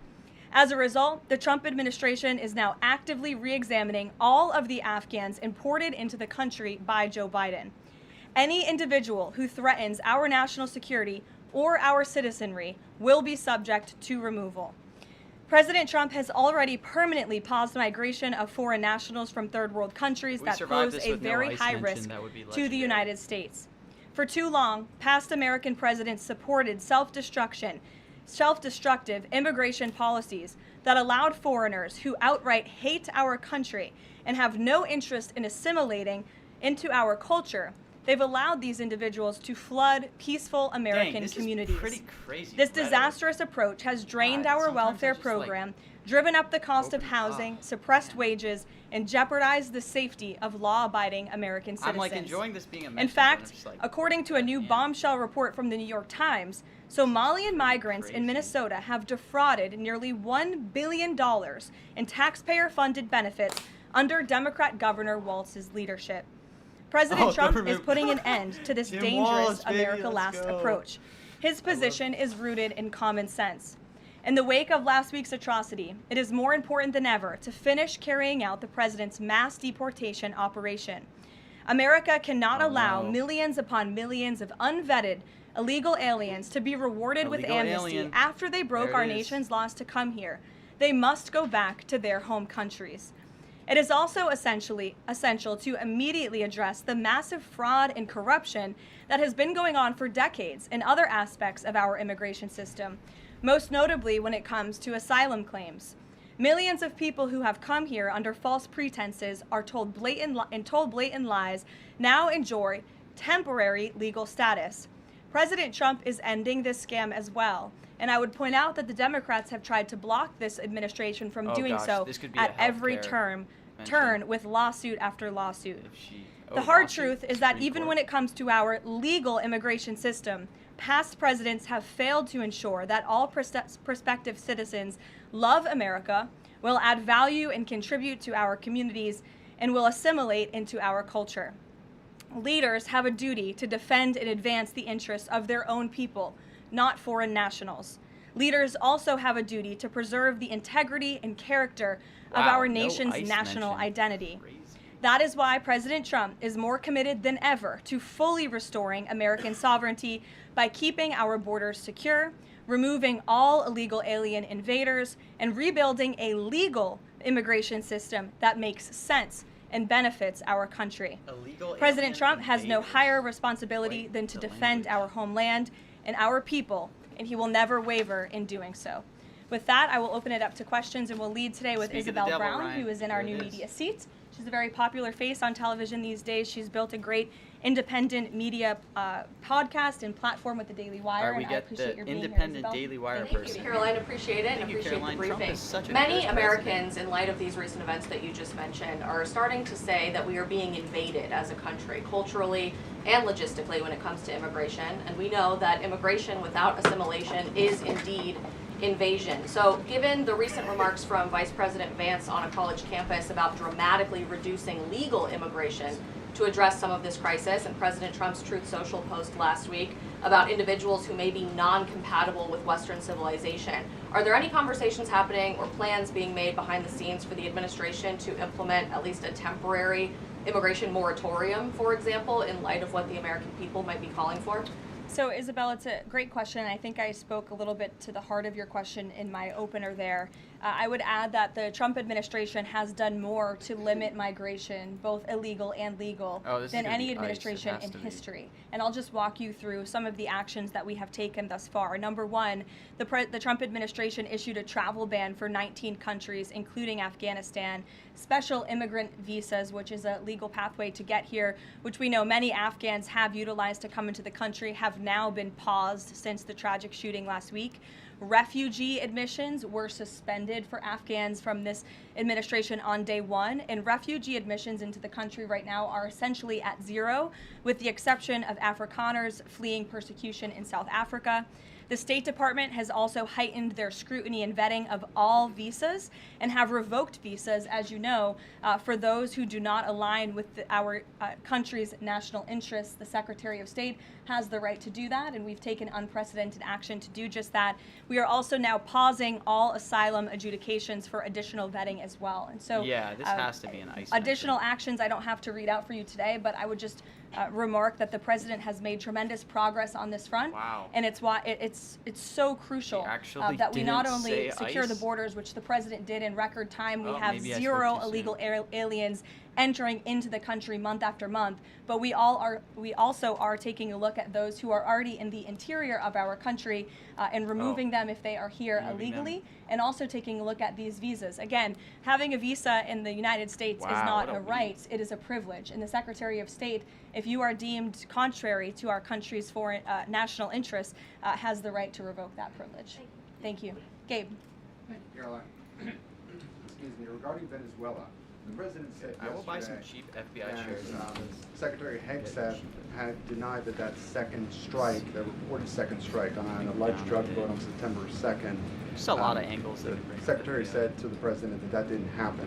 As a result, the Trump administration is now actively re-examining all of the Afghans imported into the country by Joe Biden. Any individual who threatens our national security or our citizenry will be subject to removal. President Trump has already permanently paused migration of foreign nationals from third world countries We that survived pose this a with no very ICE high mention, risk that would be to the legendary. United States. For too long, past American presidents supported self-destructive immigration policies that allowed foreigners who outright hate our country and have no interest in assimilating into our culture. They've allowed these individuals to flood peaceful American this communities. Is pretty crazy. This rhetoric. disastrous approach has drained God, our sometimes I welfare just, like, program, driven up the cost of open- housing, oh, suppressed man. wages, and jeopardized the safety of law-abiding American citizens. I'm like enjoying this being a In mention, but I'm fact, just like, according to a new man. bombshell report from the New York Times, Somalian migrants in crazy. Minnesota have defrauded nearly $1 billion in taxpayer-funded benefits under Democrat Governor Walz's leadership. President Oh, Trump government- is putting an end to this Tim dangerous Walz, baby, America let's Last go. approach. His position is rooted in common sense. In the wake of last week's atrocity, it is more important than ever to finish carrying out the president's mass deportation operation. America cannot Oh, allow no. millions upon millions of unvetted illegal aliens to be rewarded with Illegal amnesty alien. after they broke There it our is. nation's laws to come here. They must go back to their home countries. It is also essential to immediately address the massive fraud and corruption that has been going on for decades in other aspects of our immigration system, most notably when it comes to asylum claims. Millions of people who have come here under false pretenses are told blatant lies now enjoy temporary legal status. President Trump is ending this scam as well. And I would point out that the Democrats have tried to block this administration from Oh, doing gosh, so this could be at a every healthcare turn mention. with lawsuit after lawsuit. If she- The oh, hard lawsuit? truth is that Supreme even Court? when it comes to our legal immigration system, past presidents have failed to ensure that all prospective citizens love America, will add value and contribute to our communities, and will assimilate into our culture. Leaders have a duty to defend and advance the interests of their own people, not foreign nationals. Leaders also have a duty to preserve the integrity and character of Wow, our no nation's ICE national mention. identity. Crazy. That is why President Trump is more committed than ever to fully restoring American sovereignty by keeping our borders secure, removing all illegal alien invaders, and rebuilding a legal immigration system that makes sense and benefits our country. Illegal President alien Trump has no invaders. higher responsibility Wait, than to the defend language. our homeland and our people, and he will never waver in doing so. With that, I will open it up to questions, and we'll lead today with Speak of the Isabel devil, Brown, Ryan. who is in our There it new is. media seat. She's a very popular face on television these days. She's built a great independent media podcast and platform with the Daily Wire, Alright, we and I get appreciate the your being here, independent Isabel. Daily Wire Thank person. you. Caroline, appreciate it and Thank you, appreciate Caroline. the Trump briefing. is such a Many good Americans, in light of these recent events that you just mentioned, are starting to say that we are being invaded as a country, culturally and logistically, when it comes to immigration. And we know that immigration without assimilation is indeed invasion. So given the recent remarks from Vice President Vance on a college campus about dramatically reducing legal immigration to address some of this crisis, and President Trump's Truth Social post last week about individuals who may be non-compatible with Western civilization, are there any conversations happening or plans being made behind the scenes for the administration to implement at least a temporary immigration moratorium, for example, in light of what the American people might be calling for? So, Isabel, it's a great question, and I think I spoke a little bit to the heart of your question in my opener there. I would add that the Trump administration has done more to limit migration, both illegal and legal, Oh, this is than gonna any be ICE. It administration has in to be. history. And I'll just walk you through some of the actions that we have taken thus far. Number one, the Trump administration issued a travel ban for 19 countries, including Afghanistan, special immigrant visas, which is a legal pathway to get here, which we know many Afghans have utilized to come into the country, have now been paused since the tragic shooting last week. Refugee admissions were suspended for Afghans from this administration on day one, and refugee admissions into the country right now are essentially at zero, with the exception of Afrikaners fleeing persecution in South Africa. The State Department has also heightened their scrutiny and vetting of all visas and have revoked visas, as you know, for those who do not align with our country's national interests. The Secretary of State has the right to do that, and we've taken unprecedented action to do just that. We are also now pausing all asylum adjudications for additional vetting as well. And so, Yeah, this has to be an ice additional actions I don't have to read out for you today, but I would just remark that the president has made tremendous progress on this front. Wow. And it's why it's so crucial actually that we not didn't only say secure the ICE? borders, which the president did in record time. We Oh, have maybe I spoke zero too illegal soon. aliens entering into the country month after month, but we also are taking a look at those who are already in the interior of our country and removing them if they are here Removing them. illegally, and also taking a look at these visas. Again, having a visa in the United States is Wow, not what a a right, it is a privilege. And the Secretary of State, if you are deemed contrary to our country's foreign national interests, has the right to revoke that privilege. Thank you. Gabe. Caroline, excuse me, regarding Venezuela, the president said I will buy some yesterday cheap FBI that, shares. Secretary Hegseth had denied that second strike, that reported second strike on an alleged drug vote on September 2nd. Just a lot of angles that The we bring up. secretary said to the president that didn't happen.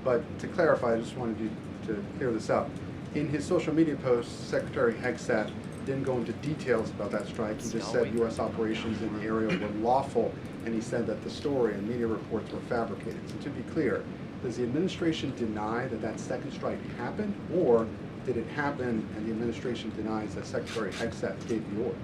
But to clarify, I just wanted you to clear this up. In his social media post, Secretary Hegseth didn't go into details about that strike. He just said U.S. operations in the area were lawful, and he said that the story and media reports were fabricated. So to be clear, does the administration deny that second strike happened, or did it happen and the administration denies that Secretary Hegseth gave the order?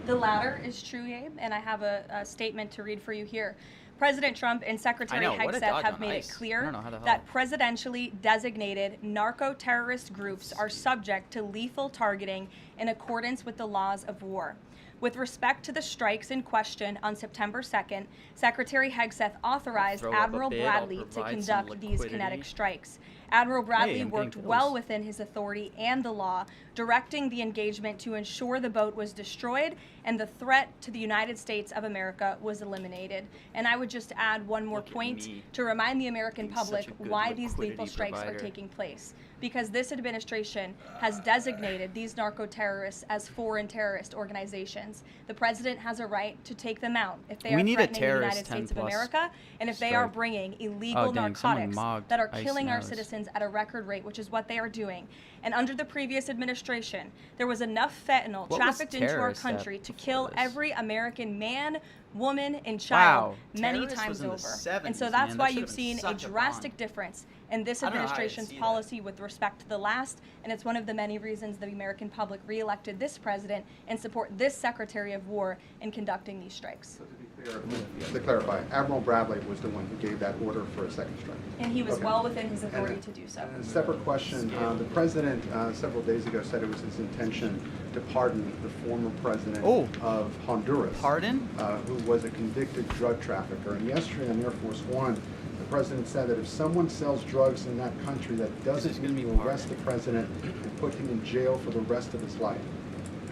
The latter is true, Gabe, and I have a statement to read for you here. President Trump and Secretary I know, what a Hegseth dodge have on made ice. it I clear don't know how the hell. that presidentially designated narco-terrorist groups are subject to lethal targeting in accordance with the laws of war. With respect to the strikes in question on September 2nd, Secretary Hegseth authorized throw up a Admiral bid, I'll Bradley to provide some conduct these kinetic liquidity. strikes. Admiral Bradley I'm getting worked pills. well within his authority and the law, directing the engagement to ensure the boat was destroyed and the threat to the United States of America was eliminated. And I would just add one more Look at point me, to remind the American being such public a good why these lethal liquidity strikes provider. are taking place. Because this administration has designated these narco-terrorists as foreign terrorist organizations. The president has a right to take them out if they We are need a threatening the terrorist United States of 10+ America, and if they are strike. bringing illegal Oh, dang, someone narcotics mogged that are Ice killing our Nose. citizens at a record rate, which is what they are doing. And under the previous administration, there was enough fentanyl What was trafficked into our terrorist at country to before kill this? every American man, woman, and child Wow, many terrorist times was in the over. And so 70s, that's man. why That you've should've been seen a such a drastic bomb. difference in this I don't know how I didn't administration's see that. policy with respect to the last, and it's one of the many reasons the American public reelected this president and support this Secretary of War in conducting these strikes. So to be clear, to clarify, Admiral Bradley was the one who gave that order for a second strike. And he was Okay. well within his authority And to do so. and a separate question, the president several days ago said it was his intention to pardon the former president Oh. of Honduras. Pardon? Who was a convicted drug trafficker. And yesterday on Air Force One, the president said that if someone sells drugs in that country, that doesn't He's gonna mean be to arrest the pardoned. president and put him in jail for the rest of his life.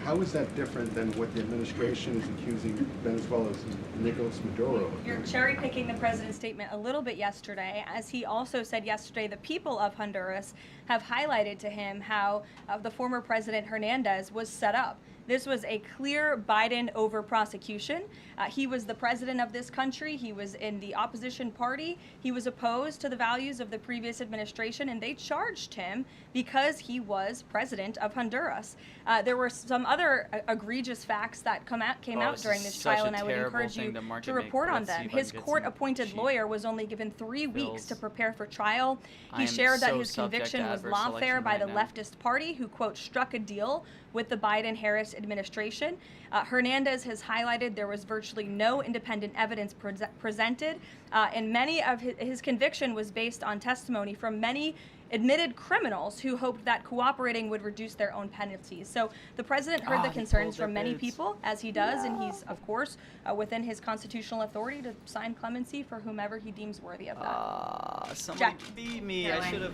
How is that different than what the administration is accusing Venezuela's Nicolas Maduro of You're doing? cherry picking the president's statement a little bit yesterday, as he also said yesterday the people of Honduras have highlighted to him how the former president Hernandez was set up. This was a clear Biden over prosecution. He was the president of this country. He was in the opposition party. He was opposed to the values of the previous administration, and they charged him because he was president of Honduras. There were some other egregious facts that came out this during is this such trial, a and I would terrible encourage thing you to market to make. report on Let's see them. if I His can get some court-appointed cheap lawyer was only given 3 weeks bills. to prepare for trial. I He am shared that so his subject to conviction was adverse lawfare selection by the right now. leftist party, who, quote, struck a deal with the Biden-Harris administration. Hernandez has highlighted there was virtually no independent evidence presented, and many of his conviction was based on testimony from many admitted criminals who hoped that cooperating would reduce their own penalties. So the president heard the He concerns pulled their from many bids. people, as he does, and he's, of course, within his constitutional authority to sign clemency for whomever he deems worthy of that. Somebody Jack. beat me. I Caroline, should have.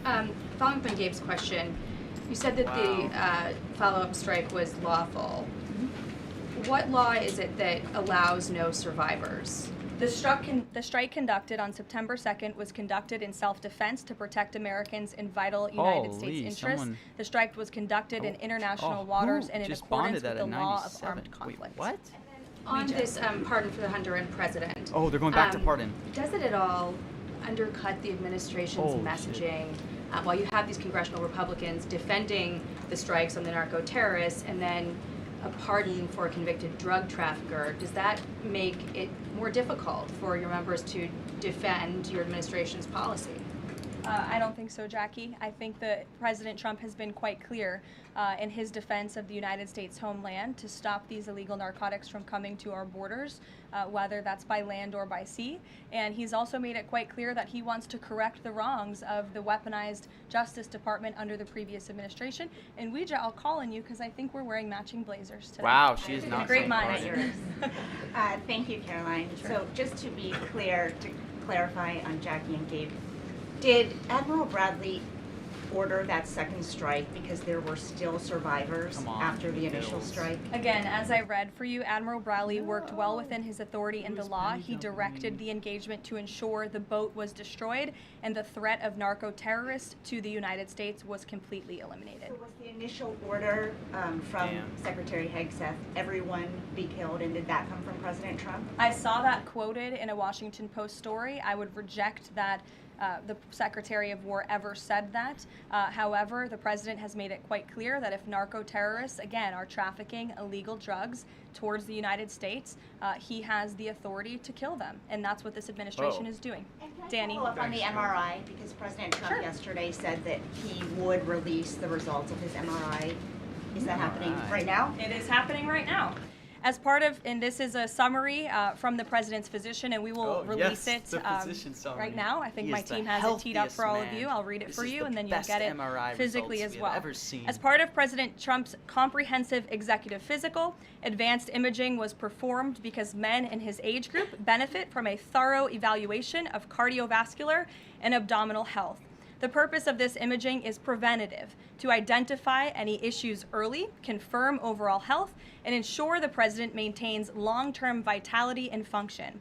Following up on Gabe's question, you said that the follow-up strike was lawful. What law is it that allows no survivors? The strike conducted on September 2nd was conducted in self-defense to protect Americans in vital United Holy, States interests. someone- The strike was conducted in international Oh, waters who and in just accordance bonded that with the in law of 97? armed Wait, conflict. what? On this pardon for the Honduran president. Oh, they're going back to pardon. Does it at all undercut the administration's Holy messaging while you have these congressional Republicans defending the strikes on the narco-terrorists and then a pardon for a convicted drug trafficker? Does that make it more difficult for your members to defend your administration's policy? I don't think so, Jackie. I think that President Trump has been quite clear in his defense of the United States homeland to stop these illegal narcotics from coming to our borders, whether that's by land or by sea. And he's also made it quite clear that he wants to correct the wrongs of the weaponized Justice Department under the previous administration. And Ouija, I'll call on you because I think we're wearing matching blazers today. Wow, she is It's not a great saying mind. pardon. Thank you, Caroline. So just to be clear, to clarify on Jackie and Gabe, did Admiral Bradley order that second strike because there were still survivors Come on, after the initial Bills. strike? Again, as I read for you, Admiral Bradley worked well within his authority in the law. He directed the engagement to ensure the boat was destroyed and the threat of narco-terrorists to the United States was completely eliminated. So was the initial order from Damn. Secretary Hegseth, everyone be killed, and did that come from President Trump? I saw that quoted in a Washington Post story. I would reject that the Secretary of War ever said that. However, the President has made it quite clear that if narco-terrorists, again, are trafficking illegal drugs towards the United States, he has the authority to kill them. And that's what this administration Whoa. is doing. And can I Danny? follow up on the MRI, because President Trump yesterday said that he would release the results of his MRI. Is that happening MRI. right now? It is happening right now. As part of, and this is a summary from the President's physician, and we will release it the physician summary. right now. I think He my is the team has it teed up for all of healthiest you. man. I'll read it This for is you, the and then you'll best get it MRI physically results as we well. have ever seen. As part of President Trump's comprehensive executive physical, advanced imaging was performed because men in his age group benefit from a thorough evaluation of cardiovascular and abdominal health. The purpose of this imaging is preventative, to identify any issues early, confirm overall health, and ensure the president maintains long-term vitality and function.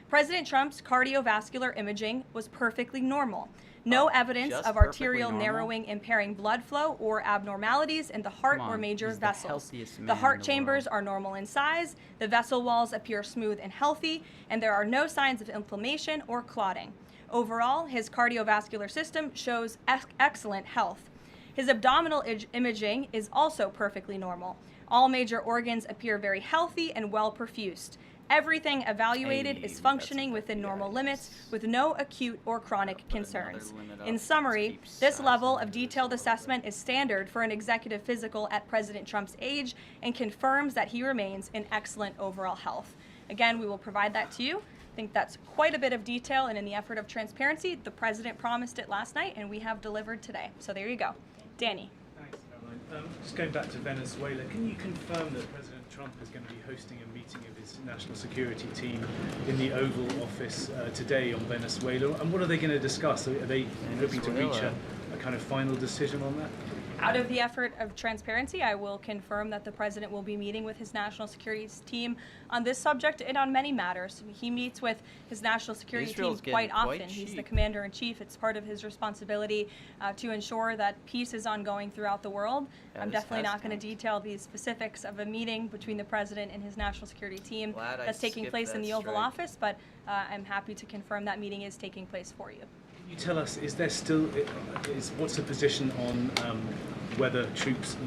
President Trump's cardiovascular imaging was perfectly normal. No evidence just of perfectly arterial normal? narrowing impairing blood flow or abnormalities in the heart Come or on, major he's the vessels. healthiest man The in heart the chambers world. are normal in size, the vessel walls appear smooth and healthy, and there are no signs of inflammation or clotting. Overall, his cardiovascular system shows excellent health. His abdominal imaging is also perfectly normal. All major organs appear very healthy and well perfused. Everything evaluated Hey, is functioning that's within normal yes. limits with no acute or chronic Put another concerns. limit up. In Let's summary, keep this size level and of detailed assessment is standard for an executive physical at President Trump's age and confirms that he remains in excellent overall health. Again, we will provide that to you. I think that's quite a bit of detail, and in the effort of transparency, the president promised it last night, and we have delivered today. So there you go. Danny. Thanks, Caroline. Just going back to Venezuela, can you confirm that President Trump is going to be hosting a meeting of his national security team in the Oval Office today on Venezuela? And what are they going to discuss? Are they hoping to reach Venezuela. a kind of final decision on that? Out of the effort of transparency, I will confirm that the president will be meeting with his national security team on this subject and on many matters. He meets with his national security Israel's team quite getting quite often. He's the cheap. commander-in-chief. It's part of his responsibility to ensure that peace is ongoing throughout the world. Yeah, I'm this definitely has not going to come. detail the specifics of a meeting between the president and his national security team Glad I that's taking skipped place in that the Oval strike. Office, but I'm happy to confirm that meeting is taking place for you. Can you tell us, is there still, what's the position on whether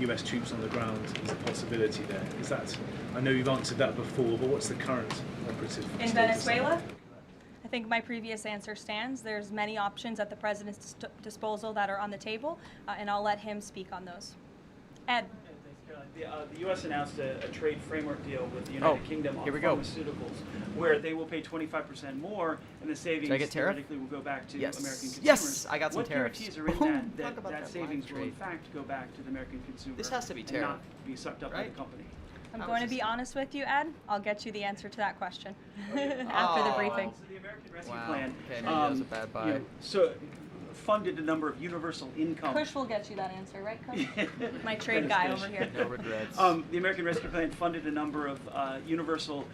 US troops on the ground is a possibility there? Is that, I know you've answered that before, but what's the current operative In status? Venezuela? I think my previous answer stands. There's many options at the president's disposal that are on the table, and I'll let him speak on those. Ed. The U.S. announced a trade framework deal with the United Kingdom on here we go. pharmaceuticals, where they will pay 25% more, and the savings Did I get tariff? theoretically will go back to Yes. American consumers. Yes, I got some what tariffs. guarantees are in Boom. that Talk about that that savings line will in trade. fact go back to the American consumer? This has to be and tariff, not be sucked up by right? the company. I'm How going to is be this? honest with you, Ed. I'll get you the answer to that question after the Oh. briefing. So the American Rescue Wow. Plan. Okay, maybe that was a bad buy. So funded a number of universal income. Kush will get you that answer, right, Kush? My trade guy over here. No regrets. The American Rescue Plan funded a number of universal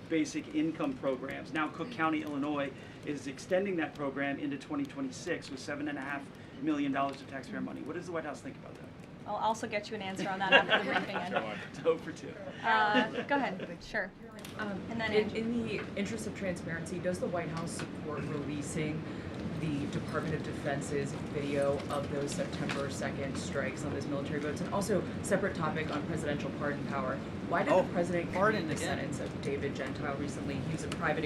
basic income programs. Now Cook County, Illinois is extending that program into 2026 with $7.5 million of taxpayer money. What does the White House think about that? I'll also get you an answer on that after the briefing ends. 0 for 2. Go ahead. Sure. And then in the interest of transparency, does the White House support releasing the Department of Defense's video of those September 2nd strikes on those military boats? And also, separate topic on presidential pardon power. Why did the president pardon the sentence of David Gentile recently? He was a private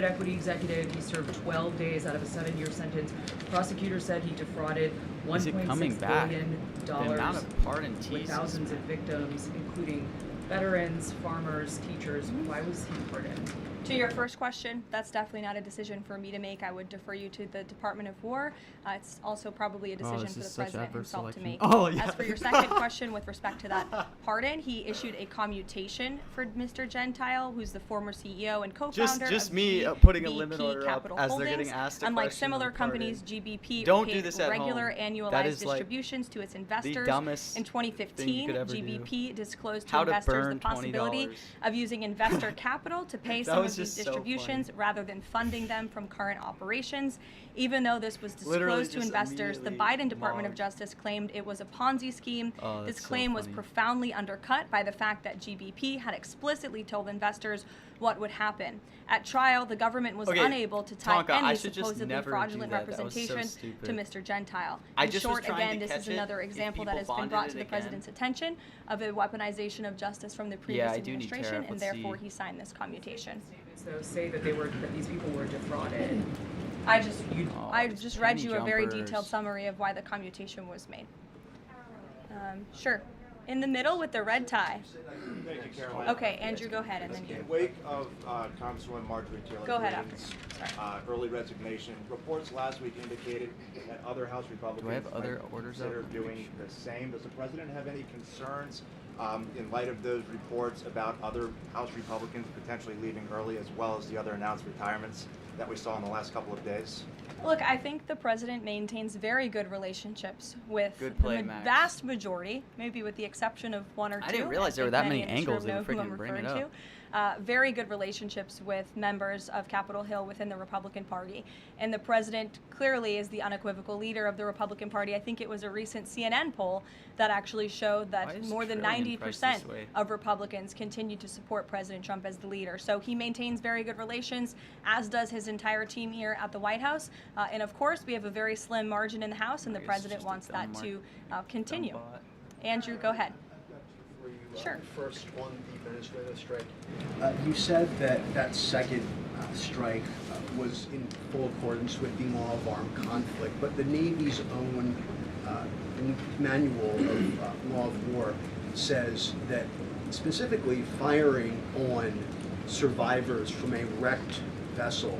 equity executive. He served 12 days out of a 7-year sentence. Prosecutors said he defrauded $1.6 billion The amount of pardon with thousands of victims, including veterans, farmers, teachers. Why was he pardoned? To your first question, that's definitely not a decision for me to make. I would defer you to the Department of War. It's also probably a decision for the president himself to make. As for your second question with respect to that pardon, he issued a commutation for Mr. Gentile, who's the former CEO and co-founder just of me GBP putting a limit order Capital up as Holdings. they're getting asked a Unlike question similar on pardon. companies, GBP Don't paid do this at regular home. annualized That is distributions to its investors. dumbest In thing you 2015, could ever do. GBP disclosed to How to investors the burn possibility $20. of using investor capital to pay That some was of these just so distributions rather than funding them from current operations. Even though this was Literally disclosed to just investors, the immediately Biden Department of logged. Justice claimed it was a Ponzi scheme. Oh, This that's so claim was funny. profoundly undercut by the fact that GBP had explicitly told investors what would happen. At trial, the government was Okay, unable to tie Tonka, I any should just supposedly never do fraudulent that. That was so representation stupid. to Mr. Gentile. I In just was short, trying to again, this catch is it another if example that people has been bonded brought it to the again. president's attention of a weaponization of justice from the previous Yeah, I do need administration, tariff. and Let's therefore see. he signed this commutation. So say that these people were defrauded. I just Oh, read penny you a very jumpers. detailed summary of why the commutation was made. Sure. In the middle with the red tie. Thank you, Caroline. Okay, Andrew, go ahead, and then you. In wake of Congresswoman Marjorie Taylor Go ahead Greene's early resignation, reports last week indicated that other House Republicans have other might orders consider up? doing the same. Does the president have any concerns in light of those reports about other House Republicans potentially leaving early, as well as the other announced retirements that we saw in the last couple of days? Look, I think the president maintains very good relationships with Good the play, Max. vast majority, maybe with the exception of one or two. I didn't realize there were think that many in this angles room they know were who I'm freaking bringing referring up. to. Very good relationships with members of Capitol Hill within the Republican Party. And the president clearly is the unequivocal leader of the Republican Party. I think it was a recent CNN poll that actually showed Why that is more than Trillion priced 90% this way? of Republicans continue to support President Trump as the leader. So he maintains very good relations, as does his entire team here at the White House. And of course, we have a very slim margin in the House, and the I guess president just a wants that dumb to continue. Dumb bot. Andrew, go ahead. For you, Sure. First, on the Venezuela strike, you said that that second strike was in full accordance with the law of armed conflict, but the Navy's own manual of law of war says that specifically firing on survivors from a wrecked vessel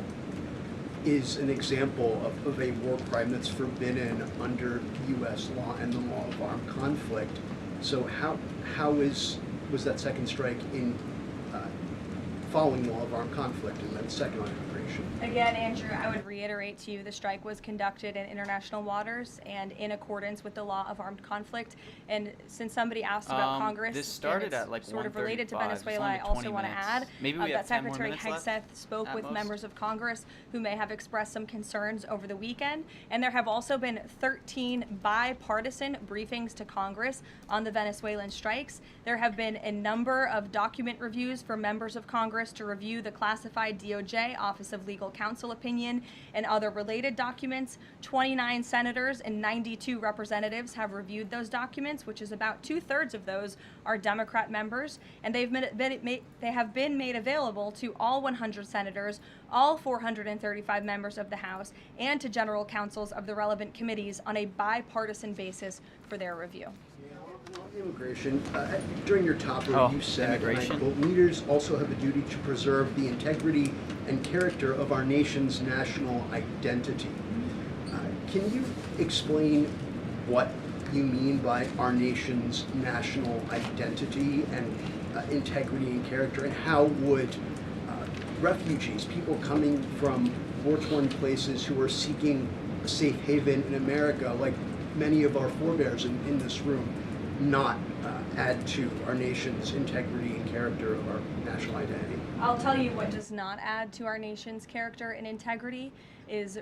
is an example of a war crime that's forbidden under U.S. law and the law of armed conflict. So how was that second strike in following law of armed conflict, and then second on immigration? Again, Andrew, I would reiterate to you the strike was conducted in international waters and in accordance with the law of armed conflict. And since somebody asked about Congress, this and started it's at like sort of related to 1:35. It's Venezuela, only I also 20 want to minutes. add Maybe we that have 10 more Secretary minutes left Hegseth spoke at with most. members of Congress who may have expressed some concerns over the weekend. And there have also been 13 bipartisan briefings to Congress on the Venezuelan strikes. There have been a number of document reviews for members of Congress to review the classified DOJ Office of Legal Counsel opinion and other related documents. 29 senators and 92 representatives have reviewed those documents, which is about 2/3 of those are Democrat members, and they have been made available to all 100 senators, all 435 members of the House, and to general counsels of the relevant committees on a bipartisan basis for their review. On immigration, during your topic, you said, and I immigration. quote, leaders also have a duty to preserve the integrity and character of our nation's national identity. Can you explain what you mean by our nation's national identity and integrity and character, and how would refugees, people coming from war-torn places who are seeking safe haven in America, like many of our forebears in this room, not add to our nation's integrity and character of our national identity? I'll tell you what does not add to our nation's character and integrity is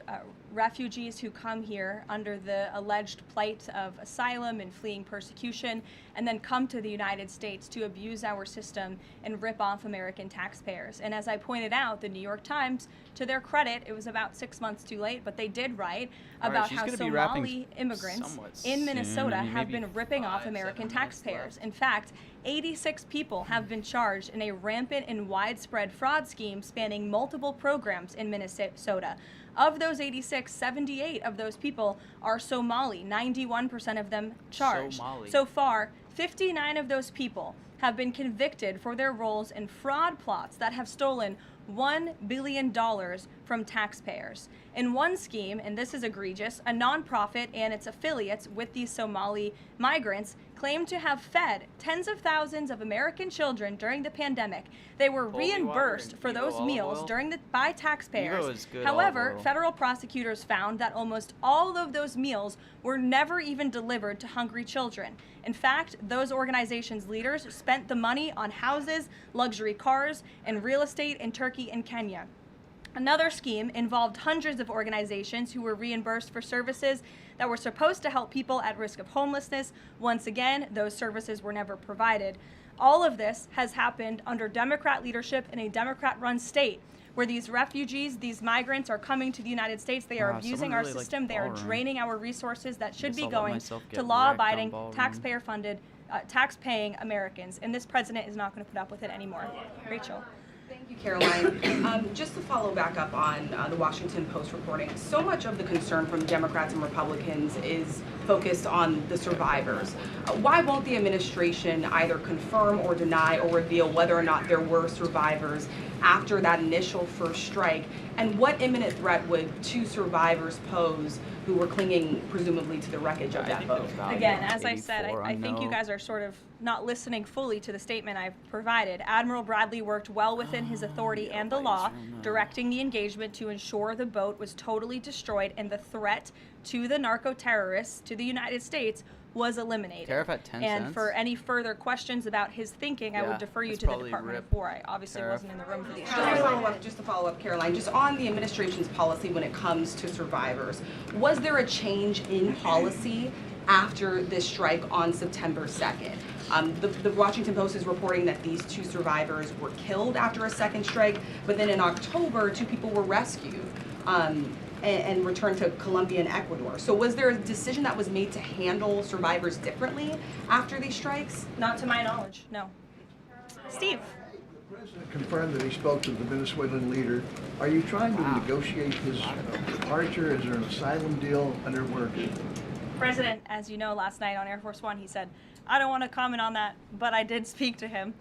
refugees who come here under the alleged plight of asylum and fleeing persecution, and then come to the United States to abuse our system and rip off American taxpayers. And as I pointed out, the New York Times, to their credit, it was about 6 months too late, but they did write about how Somali immigrants in Minnesota have been ripping off American taxpayers. In fact, 86 people have been charged in a rampant and widespread fraud scheme spanning multiple programs in Minnesota. Of those 86, 78 of those people are Somali, 91% of them charged. So far, 59 of those people have been convicted for their roles in fraud plots that have stolen $1 billion from taxpayers. In one scheme, and this is egregious, a nonprofit and its affiliates with these Somali migrants claimed to have fed tens of thousands of American children during the pandemic. They were reimbursed for those meals by taxpayers. However, federal prosecutors found that almost all of those meals were never even delivered to hungry children. In fact, those organizations' leaders spent the money on houses, luxury cars, and real estate in Turkey and Kenya. Another scheme involved hundreds of organizations who were reimbursed for services that were supposed to help people at risk of homelessness. Once again, those services were never provided. All of this has happened under Democrat leadership in a Democrat-run state, where these refugees, these migrants are coming to the United States. They are abusing our system. They are draining our resources that should be going to law-abiding, taxpayer-funded, tax-paying Americans. And this president is not going to put up with it anymore. Rachel. Thank you, Caroline. Just to follow back up on the Washington Post reporting, so much of the concern from Democrats and Republicans is focused on the survivors. Why won't the administration either confirm or deny or reveal whether or not there were survivors after that initial first strike? And what imminent threat would two survivors pose who were clinging presumably to the wreckage of that boat? Again, as I said, I think you guys are sort of not listening fully to the statement I've provided. Admiral Bradley worked well within his authority and the law, directing the engagement to ensure the boat was totally destroyed and the threat to the narco-terrorists, to the United States, was eliminated. Tariff at 10 and cents? for any further questions about his thinking, I would defer you to the Department of War. I obviously wasn't in the room for these. Just to follow up, Caroline, just on the administration's policy when it comes to survivors, was there a change in policy after this strike on September 2nd? The Washington Post is reporting that these two survivors were killed after a second strike, but then in October, two people were rescued and returned to Colombia and Ecuador. So was there a decision that was made to handle survivors differently after these strikes? Not to my knowledge, no. Steve. The president confirmed that he spoke to the Venezuelan leader. Are you trying to negotiate his departure? Is there an asylum deal under work? President, as you know, last night on Air Force One, he said, I don't want to comment on that, but I did speak to him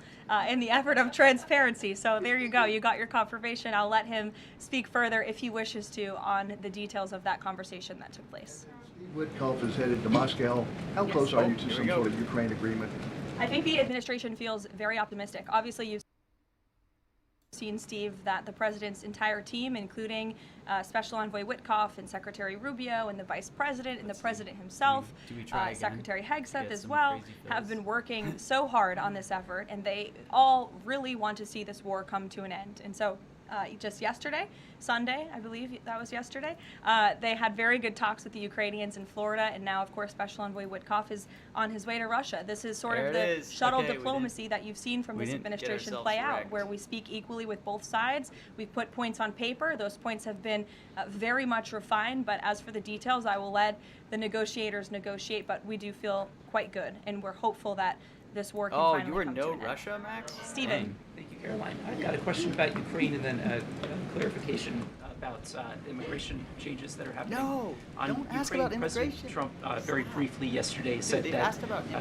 in the effort of transparency. So there you go. You got your confirmation. I'll let him speak further if he wishes to on the details of that conversation that took place. Steve Witkoff is headed to Moscow. How close are you to some sort of Ukraine agreement? I think the administration feels very optimistic. Obviously, you've seen, Steve, that the president's entire team, including Special Envoy Witkoff and Secretary Rubio and the Vice President and the President himself, Secretary Hegseth as well, have been working so hard on this effort, and they all really want to see this war come to an end. And so just yesterday, Sunday, I believe that was yesterday, they had very good talks with the Ukrainians in Florida, and now, of course, Special Envoy Witkoff is on his way to Russia. This is sort of the shuttle diplomacy that you've seen from this administration play out, where we speak equally with both sides. We've put points on paper. Those points have been very much refined, but as for the details, I will let the negotiators negotiate, but we do feel quite good, and we're hopeful that this war can finally come to an end. Oh, you were no Russia, Max? Stephen. Thank you, Caroline. I've got a question about Ukraine and then a clarification about immigration changes that are happening. No, don't ask about immigration. President Trump very briefly yesterday said that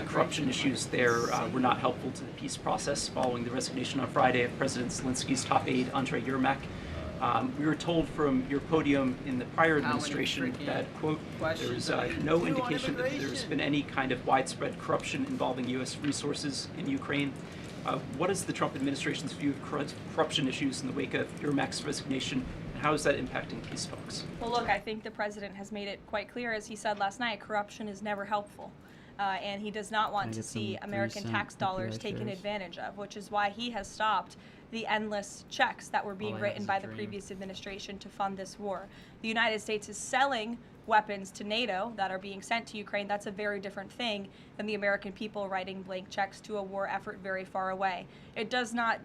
corruption issues there were not helpful to the peace process following the resignation on Friday of President Zelensky's top aide, Andrei Yermak. We were told from your podium in the prior administration that, quote, there's no indication that there's been any kind of widespread corruption involving U.S. resources in Ukraine. What is the Trump administration's view of corruption issues in the wake of Yermak's resignation, and How is that impacting peace talks? Well, look, I think the president has made it quite clear, as he said last night, corruption is never helpful. And he does not want to see American tax dollars taken advantage of, which is why he has stopped the endless checks that were being written by the previous administration to fund this war. The United States is selling weapons to NATO that are being sent to Ukraine. That's a very different thing than the American people writing blank checks to a war effort very far away. It does not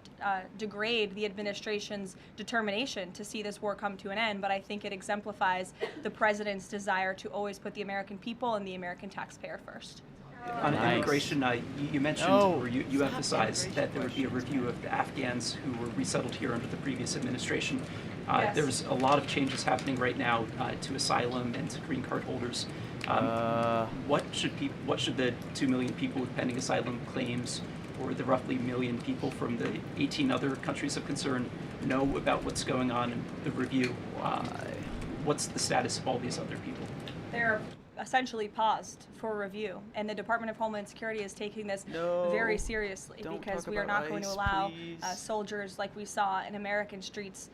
degrade the administration's determination to see this war come to an end, but I think it exemplifies the president's desire to always put the American people and the American taxpayer first. On immigration, you mentioned, or you emphasized that there would be a review of the Afghans who were resettled here under the previous administration. Yes. There's a lot of changes happening right now to asylum and to green card holders. What should the 2 million people with pending asylum claims, or the roughly 1 million people from the 18 other countries of concern, know about what's going on in the review? What's the status of all these other people? They're essentially paused for review, and the Department of Homeland Security is taking this very seriously, because we are not going to allow soldiers like we saw in American streets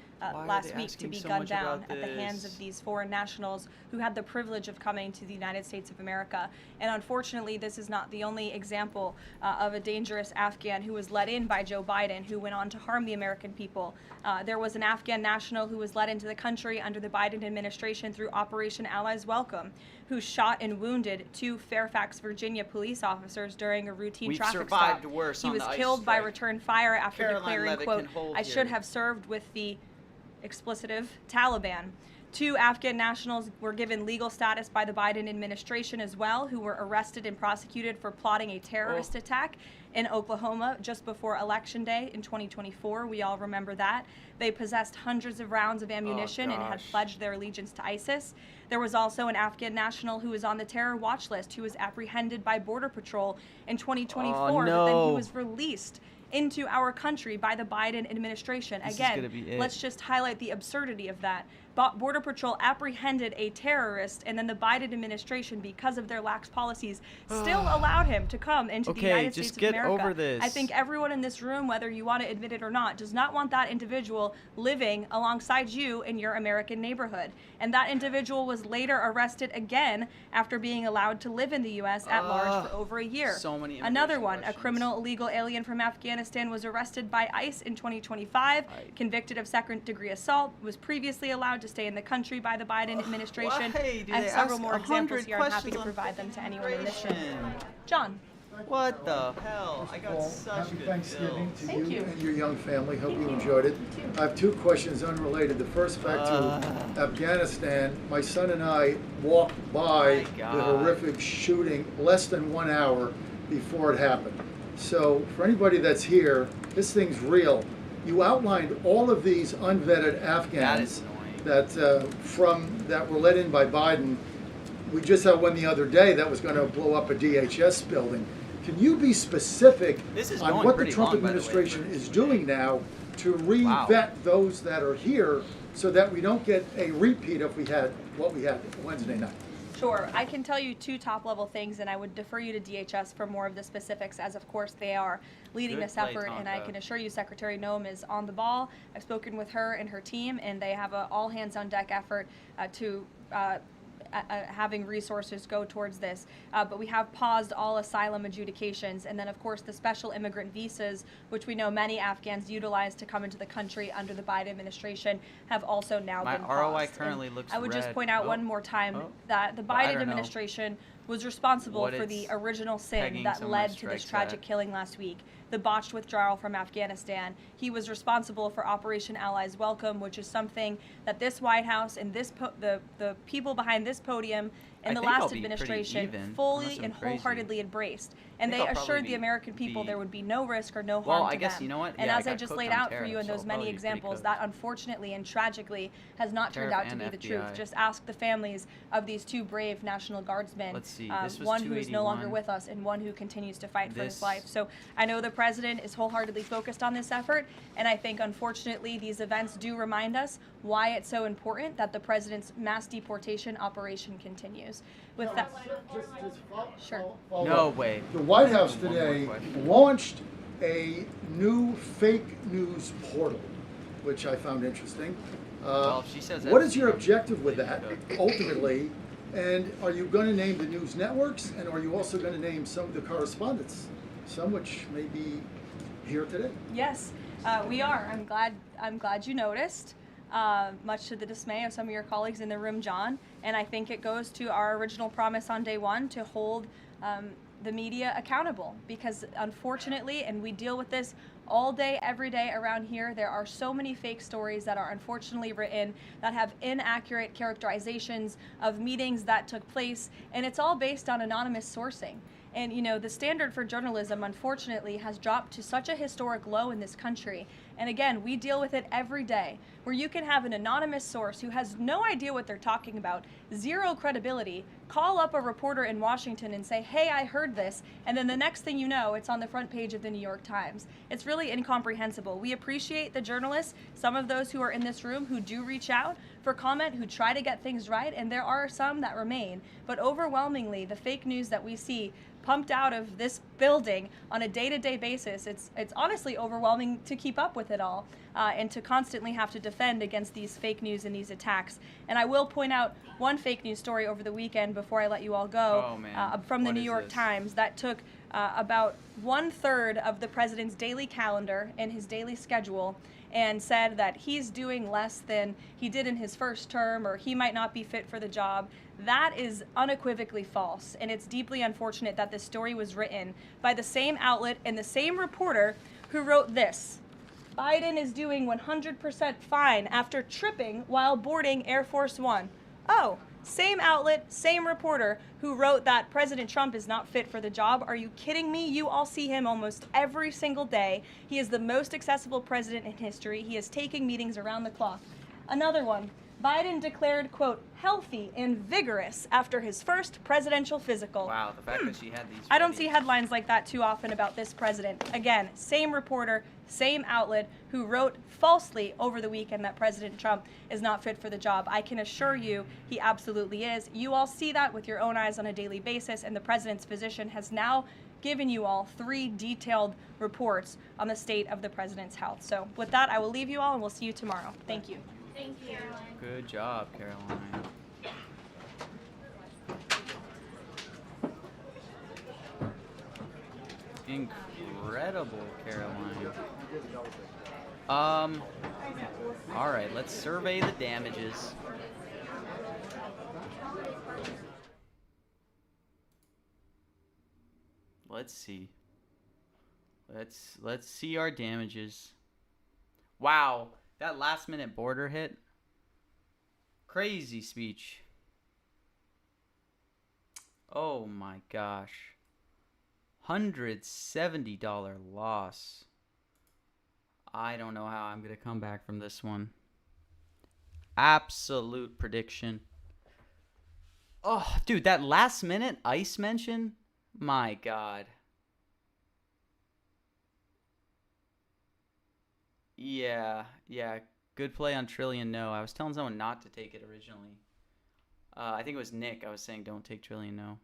last week to be gunned down at the hands of these foreign nationals who had the privilege of coming to the United States of America. And unfortunately, this is not the only example of a dangerous Afghan who was let in by Joe Biden, who went on to harm the American people. There was an Afghan national who was let into the country under the Biden administration through Operation Allies Welcome, who shot and wounded 2 Fairfax, Virginia police officers during a routine traffic stop. He was killed by return fire after declaring, quote, "I should have served with the explicitive Taliban." 2 Afghan nationals were given legal status by the Biden administration as well, who were arrested and prosecuted for plotting a terrorist attack in Oklahoma just before Election Day in 2024. We all remember that. They possessed hundreds of rounds of ammunition and had pledged their allegiance to ISIS. There was also an Afghan national who was on the terror watch list who was apprehended by Border Patrol in 2024, but then he was released into our country by the Biden administration. Again, let's just highlight the absurdity of that. Border Patrol apprehended a terrorist, and then the Biden administration, because of their lax policies, still allowed him to come into the United States of America. Over this. I think everyone in this room, whether you want to admit it or not, does not want that individual living alongside you in your American neighborhood. And that individual was later arrested again after being allowed to live in the U.S. at large for over a year. So many Another one, a criminal illegal alien from Afghanistan, was arrested by ICE in 2025, convicted of second-degree assault, was previously allowed to stay in the country by the Biden administration, and several more examples here. I'm happy to provide them to anyone in this room. John. What the hell? I got such Happy good Thanksgiving bills. to you and your young family. Hope you enjoyed it. I have 2 questions unrelated. The first back to Afghanistan. My son and I walked by the horrific shooting less than 1 hour before it happened. So for anybody that's here, this thing's real. You outlined all of these unvetted Afghans that were let in by Biden. We just had one the other day that was going to blow up a DHS building. Can you be specific on what the Trump administration is doing now to re-vet those that are here so that we don't get a repeat of what we had Wednesday night? Sure. I can tell you 2 top-level things, and I would defer you to DHS for more of the specifics, as of course they are leading this effort, and I can assure you Secretary Noem is on the ball. I've spoken with her and her team, and they have an all-hands-on-deck effort to having resources go towards this. But we have paused all asylum adjudications, and then of course the special immigrant visas, which we know many Afghans utilize to come into the country under the Biden administration, have also now been paused. My ROI currently looks I would red. just point out one more time that the Biden administration was responsible for the original sin that led to this tragic killing last week, the botched withdrawal from Afghanistan. He was responsible for Operation Allies Welcome, which is something that this White House and the people behind this podium and the last administration fully and wholeheartedly embraced. And they assured the American people there would be no risk or no harm to them. You know what? And as I just laid out for you in those many examples, that unfortunately and tragically has not turned out to be the truth. Just ask the families of these 2 brave National Guardsmen, one who is no longer with us and one who continues to fight for his life. So I know the president is wholeheartedly focused on this effort, and I think unfortunately these events do remind us why it's so important that the president's mass deportation operation continues. With that, sure. No way. The White House today launched a new fake news portal, which I found interesting. Well, if she says what is your FCM, objective with maybe that, we ultimately? And are you going to name the news networks, and are you also going to name some of the correspondents, some which may be here today? Yes, we are. I'm glad you noticed. Much to the dismay of some of your colleagues in the room, John. And I think it goes to our original promise on day one to hold the media accountable, because unfortunately, and we deal with this all day, every day around here, there are so many fake stories that are unfortunately written that have inaccurate characterizations of meetings that took place, and it's all based on anonymous sourcing. And you know, the standard for journalism, unfortunately, has dropped to such a historic low in this country. And again, we deal with it every day, where you can have an anonymous source who has no idea what they're talking about, zero credibility, call up a reporter in Washington and say, hey, I heard this, and then the next thing you know, it's on the front page of the New York Times. It's really incomprehensible. We appreciate the journalists, some of those who are in this room who do reach out for comment, who try to get things right, and there are some that remain. But overwhelmingly, the fake news that we see pumped out of this building on a day-to-day basis, it's honestly overwhelming to keep up with it all, and to constantly have to defend against these fake news and these attacks. And I will point out one fake news story over the weekend before I let you all go, from the New York Times that took about 1/3 of the president's daily calendar and his daily schedule, and said that he's doing less than he did in his first term, or he might not be fit for the job. That is unequivocally false, and it's deeply unfortunate that this story was written by the same outlet and the same reporter who wrote this: Biden is doing 100% fine after tripping while boarding Air Force One. Oh, same outlet, same reporter who wrote that President Trump is not fit for the job. Are you kidding me? You all see him almost every single day. He is the most accessible president in history. He is taking meetings around the clock. Another one. Biden declared, quote, healthy and vigorous after his first presidential physical. Wow, the fact that she had these. I don't see headlines like that too often about this president. Again, same reporter, same outlet who wrote falsely over the weekend that President Trump is not fit for the job. I can assure you he absolutely is. You all see that with your own eyes on a daily basis, and the president's physician has now given you all 3 detailed reports on the state of the president's health. So with that, I will leave you all, and we'll see you tomorrow. Thank you. Thank you. Good job, Caroline. Incredible, Caroline. All right, let's survey the damages. Let's see. Let's see our damages. Wow, that last minute border hit. Crazy speech. Oh my gosh. $170 loss. I don't know how I'm going to come back from this one. Absolute prediction. Oh, dude, that last minute ICE mention? My God. Yeah. Good play on Trillion No. I was telling someone not to take it originally. I think it was Nick. I was saying don't take Trillion No.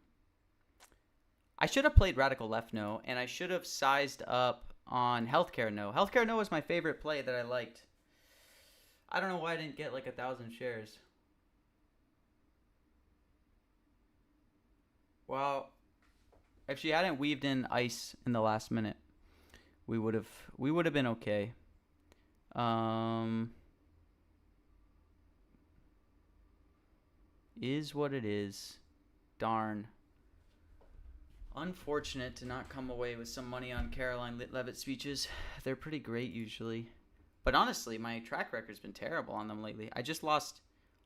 I should have played Radical Left No, and I should have sized up on Healthcare No. Healthcare No was my favorite play that I liked. I don't know why I didn't get like 1,000 shares. Well, if she hadn't weaved in ICE in the last minute, we would have been okay. Is what it is. Darn. Unfortunate to not come away with some money on Caroline Levitt speeches. They're pretty great usually. But honestly, my track record's been terrible on them lately. I just lost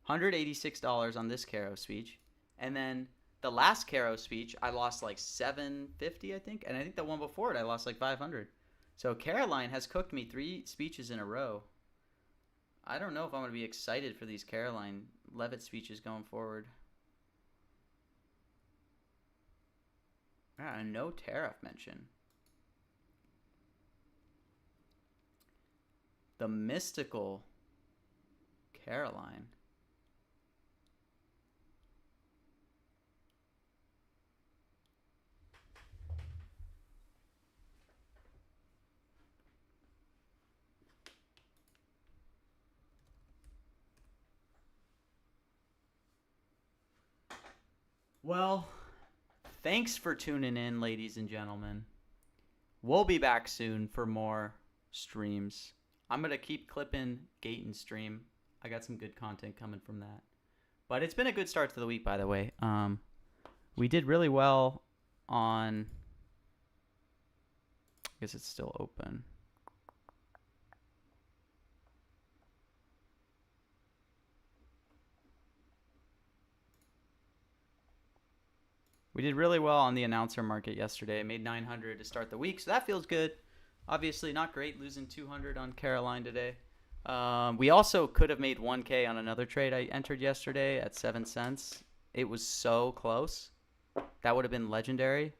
$186 on this Caro speech. And then the last Caro speech, I lost like $750, I think. And I think the one before it, I lost like $500. So Caroline has cooked me 3 speeches in a row. I don't know if I'm going to be excited for these Caroline Levitt speeches going forward. No tariff mention. The mystical Caroline. Well, thanks for tuning in, ladies and gentlemen. We'll be back soon for more streams. I'm going to keep clipping Gayton's stream. I got some good content coming from that. But it's been a good start to the week, by the way. We did really well on... I guess it's still open. We did really well on the announcer market yesterday. Made 900 to start the week, so that feels good. Obviously not great losing 200 on Caroline today. We also could have made 1K on another trade I entered yesterday at 7 cents. It was so close. That would have been legendary.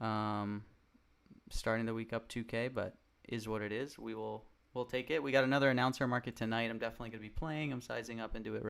Starting the week up 2K, but is what it is. We'll take it. We got another announcer market tonight. I'm definitely going to be playing. I'm sizing up into it